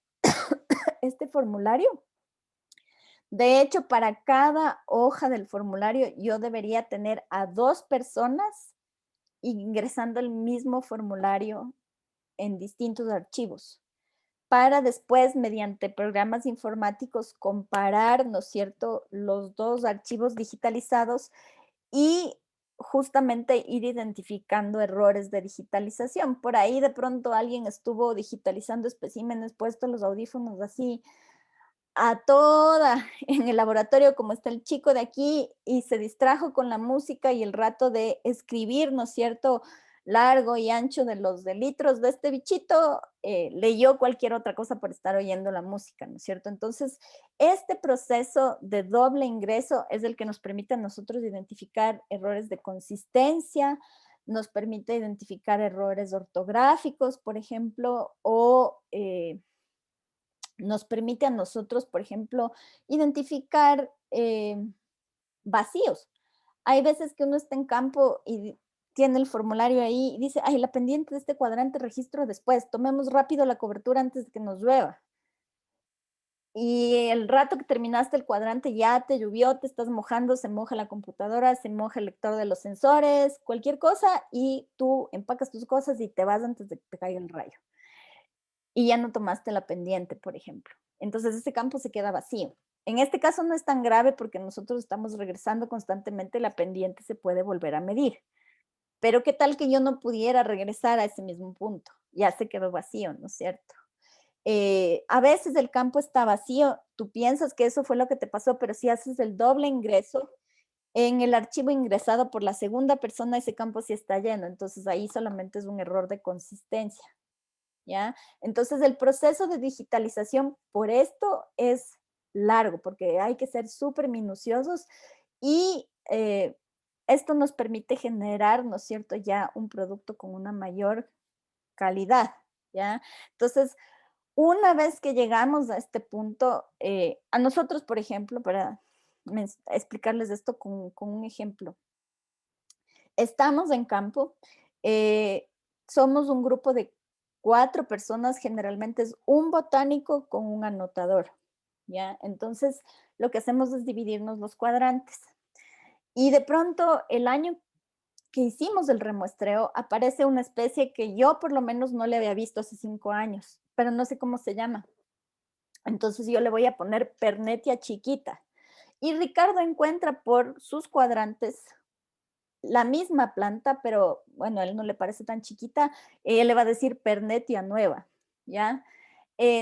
este formulario, de hecho, para cada hoja del formulario yo debería tener a 2 personas ingresando el mismo formulario en distintos archivos, para después, mediante programas informáticos, comparar, ¿no es cierto?, los 2 archivos digitalizados y justamente ir identificando errores de digitalización. Por ahí de pronto alguien estuvo digitalizando especímenes, puesto los audífonos así a toda en el laboratorio, como está el chico de aquí, y se distrajo con la música y el rato de escribir, ¿no es cierto?, largo y ancho de los de litros de este bichito, leyó cualquier otra cosa por estar oyendo la música, ¿no es cierto? Entonces, este proceso de doble ingreso es el que nos permite a nosotros identificar errores de consistencia, nos permite identificar errores ortográficos, por ejemplo, o nos permite a nosotros, por ejemplo, identificar vacíos. Hay veces que uno está en campo y tiene el formulario ahí y dice, ay, la pendiente de este cuadrante registro después, tomemos rápido la cobertura antes de que nos llueva. Y el rato que terminaste el cuadrante ya te llovió, te estás mojando, se moja la computadora, se moja el lector de los sensores, cualquier cosa, y tú empacas tus cosas y te vas antes de que te caiga el rayo. Y ya no tomaste la pendiente, por ejemplo. Entonces ese campo se queda vacío. En este caso no es tan grave porque nosotros estamos regresando constantemente, la pendiente se puede volver a medir. Pero ¿qué tal que yo no pudiera regresar a ese mismo punto? Ya se quedó vacío, ¿no es cierto? A veces el campo está vacío, tú piensas que eso fue lo que te pasó, pero si haces el doble ingreso, en el archivo ingresado por la segunda persona, ese campo sí está lleno, entonces ahí solamente es un error de consistencia. ¿Ya? Entonces, el proceso de digitalización por esto es largo, porque hay que ser súper minuciosos y esto nos permite generar, ¿no es cierto?, ya un producto con una mayor calidad, ¿ya? Entonces, una vez que llegamos a este punto, a nosotros, por ejemplo, para explicarles esto con un ejemplo, estamos en campo, somos un grupo de 4 personas, generalmente es un botánico con un anotador, ¿ya? Entonces, lo que hacemos es dividirnos los cuadrantes. Y de pronto, el año que hicimos el remuestreo, aparece una especie que yo por lo menos no le había visto hace 5 años, pero no sé cómo se llama. Entonces yo le voy a poner Pernetia chiquita. Y Ricardo encuentra por sus cuadrantes la misma planta, pero bueno, a él no le parece tan chiquita, él le va a decir Pernetia nueva, ¿ya?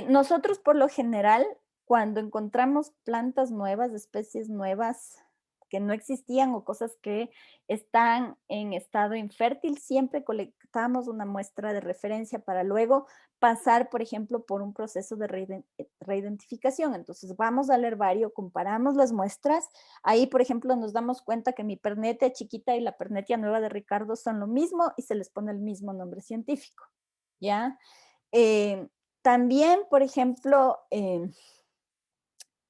Nosotros por lo general, cuando encontramos plantas nuevas, especies nuevas que no existían o cosas que están en estado infértil, siempre colectamos una muestra de referencia para luego pasar, por ejemplo, por un proceso de reidentificación. Entonces vamos al herbario, comparamos las muestras. Ahí, por ejemplo, nos damos cuenta que mi pernetia chiquita y la pernetia nueva de Ricardo son lo mismo y se les pone el mismo nombre científico, ¿ya? Eh, También, por ejemplo,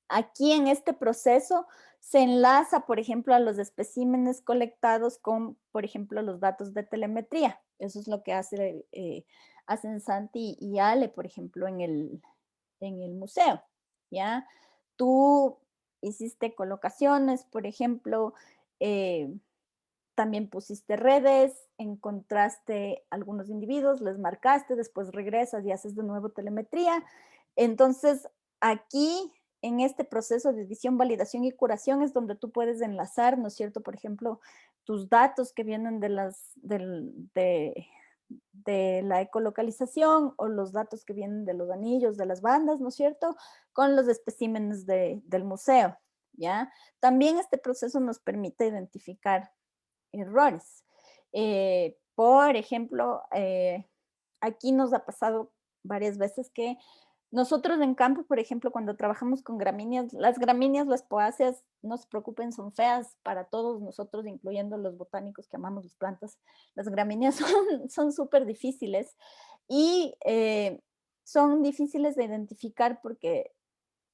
aquí en este proceso se enlaza, por ejemplo, a los especímenes colectados con, por ejemplo, los datos de telemetría. Eso es lo que hacen Santi y Ale, por ejemplo, en el museo, ¿ya? Tú hiciste colocaciones, por ejemplo, también pusiste redes, encontraste algunos individuos, les marcaste, después regresas y haces de nuevo telemetría. Entonces, aquí, en este proceso de edición, validación y curación es donde tú puedes enlazar, ¿no es cierto? Por ejemplo, tus datos que vienen de la ecolocalización o los datos que vienen de los anillos, de las bandas, ¿no es cierto? Con los especímenes del museo, ¿ya? También este proceso nos permite identificar errores. Por ejemplo, aquí nos ha pasado varias veces que nosotros en campo, por ejemplo, cuando trabajamos con gramíneas, las gramíneas, las poáceas, no se preocupen, son feas para todos nosotros, incluyendo los botánicos que amamos las plantas. Las gramíneas son súper difíciles y son difíciles de identificar porque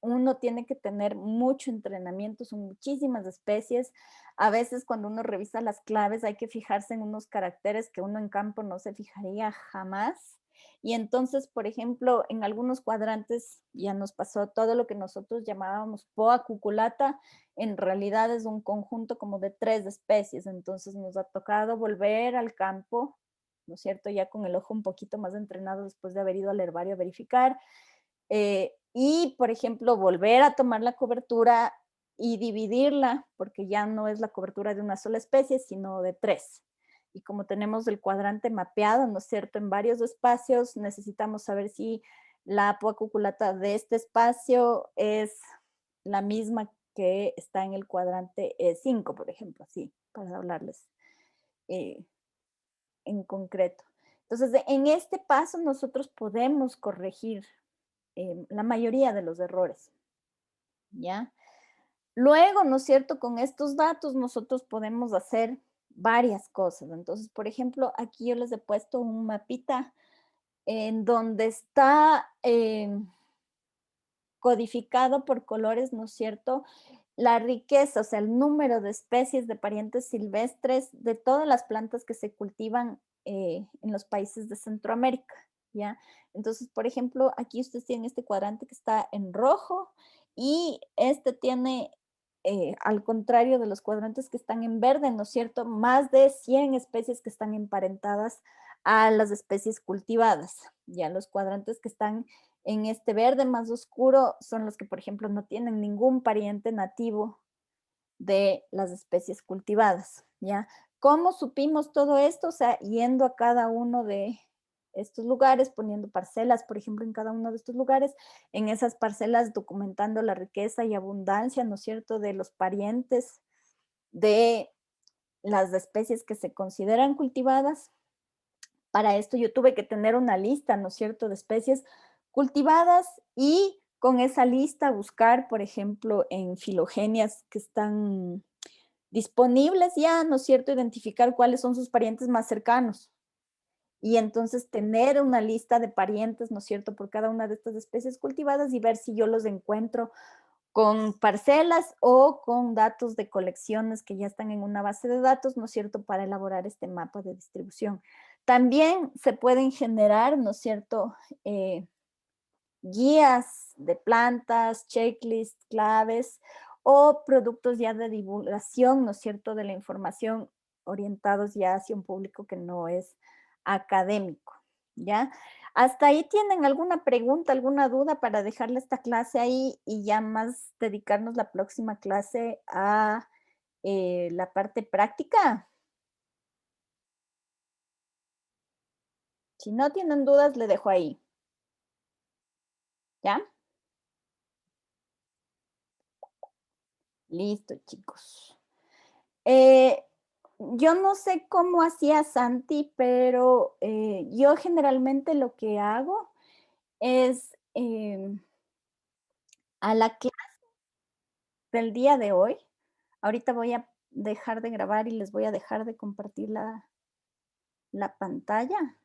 uno tiene que tener mucho entrenamiento, son muchísimas especies. A veces cuando uno revisa las claves hay que fijarse en unos caracteres que uno en campo no se fijaría jamás. Y entonces, por ejemplo, en algunos cuadrantes ya nos pasó todo lo que nosotros llamábamos Poa cuculata, en realidad es un conjunto como de 3 especies. Entonces nos ha tocado volver al campo, ¿no es cierto? Ya con el ojo un poquito más entrenado después de haber ido al herbario a verificar. Y, por ejemplo, volver a tomar la cobertura y dividirla, porque ya no es la cobertura de una sola especie, sino de 3. Y como tenemos el cuadrante mapeado, ¿no es cierto?, en varios espacios, necesitamos saber si la Poa cuculata de este espacio es la misma que está en el cuadrante 5, por ejemplo, así, para hablarles en concreto. Entonces, en este paso nosotros podemos corregir la mayoría de los errores, ¿ya? Luego, ¿no es cierto? Con estos datos nosotros podemos hacer varias cosas. Entonces, por ejemplo, aquí yo les he puesto un mapita en donde está codificado por colores, ¿no es cierto? La riqueza, o sea, el número de especies de parientes silvestres de todas las plantas que se cultivan en los países de Centroamérica, ¿ya? Entonces, por ejemplo, aquí ustedes tienen este cuadrante que está en rojo y este tiene, al contrario de los cuadrantes que están en verde, ¿no es cierto?, más de 100 especies que están emparentadas a las especies cultivadas. Ya los cuadrantes que están en este verde más oscuro son los que, por ejemplo, no tienen ningún pariente nativo de las especies cultivadas, ¿ya? ¿Cómo supimos todo esto? O sea, yendo a cada uno de estos lugares, poniendo parcelas, por ejemplo, en cada uno de estos lugares, en esas parcelas documentando la riqueza y abundancia, ¿no es cierto?, de los parientes de las especies que se consideran cultivadas. Para esto yo tuve que tener una lista, ¿no es cierto?, de especies cultivadas y con esa lista buscar, por ejemplo, en filogenias que están disponibles ya, ¿no es cierto?, identificar cuáles son sus parientes más cercanos. Y entonces tener una lista de parientes, ¿no es cierto?, por cada una de estas especies cultivadas y ver si yo los encuentro con parcelas o con datos de colecciones que ya están en una base de datos, ¿no es cierto?, para elaborar este mapa de distribución. También se pueden generar, ¿no es cierto?, guías de plantas, checklists, claves o productos ya de divulgación, ¿no es cierto?, de la información orientados ya hacia un público que no es académico, ¿ya? ¿Hasta ahí tienen alguna pregunta, alguna duda para dejarle esta clase ahí y ya más dedicarnos la próxima clase a la parte práctica? Si no tienen dudas, le dejo ahí, ¿ya? Listo, chicos. Yo no sé cómo hacía Santi, pero yo generalmente lo que hago es a la clase del día de hoy, ahorita voy a dejar de grabar y les voy a dejar de compartir la pantalla.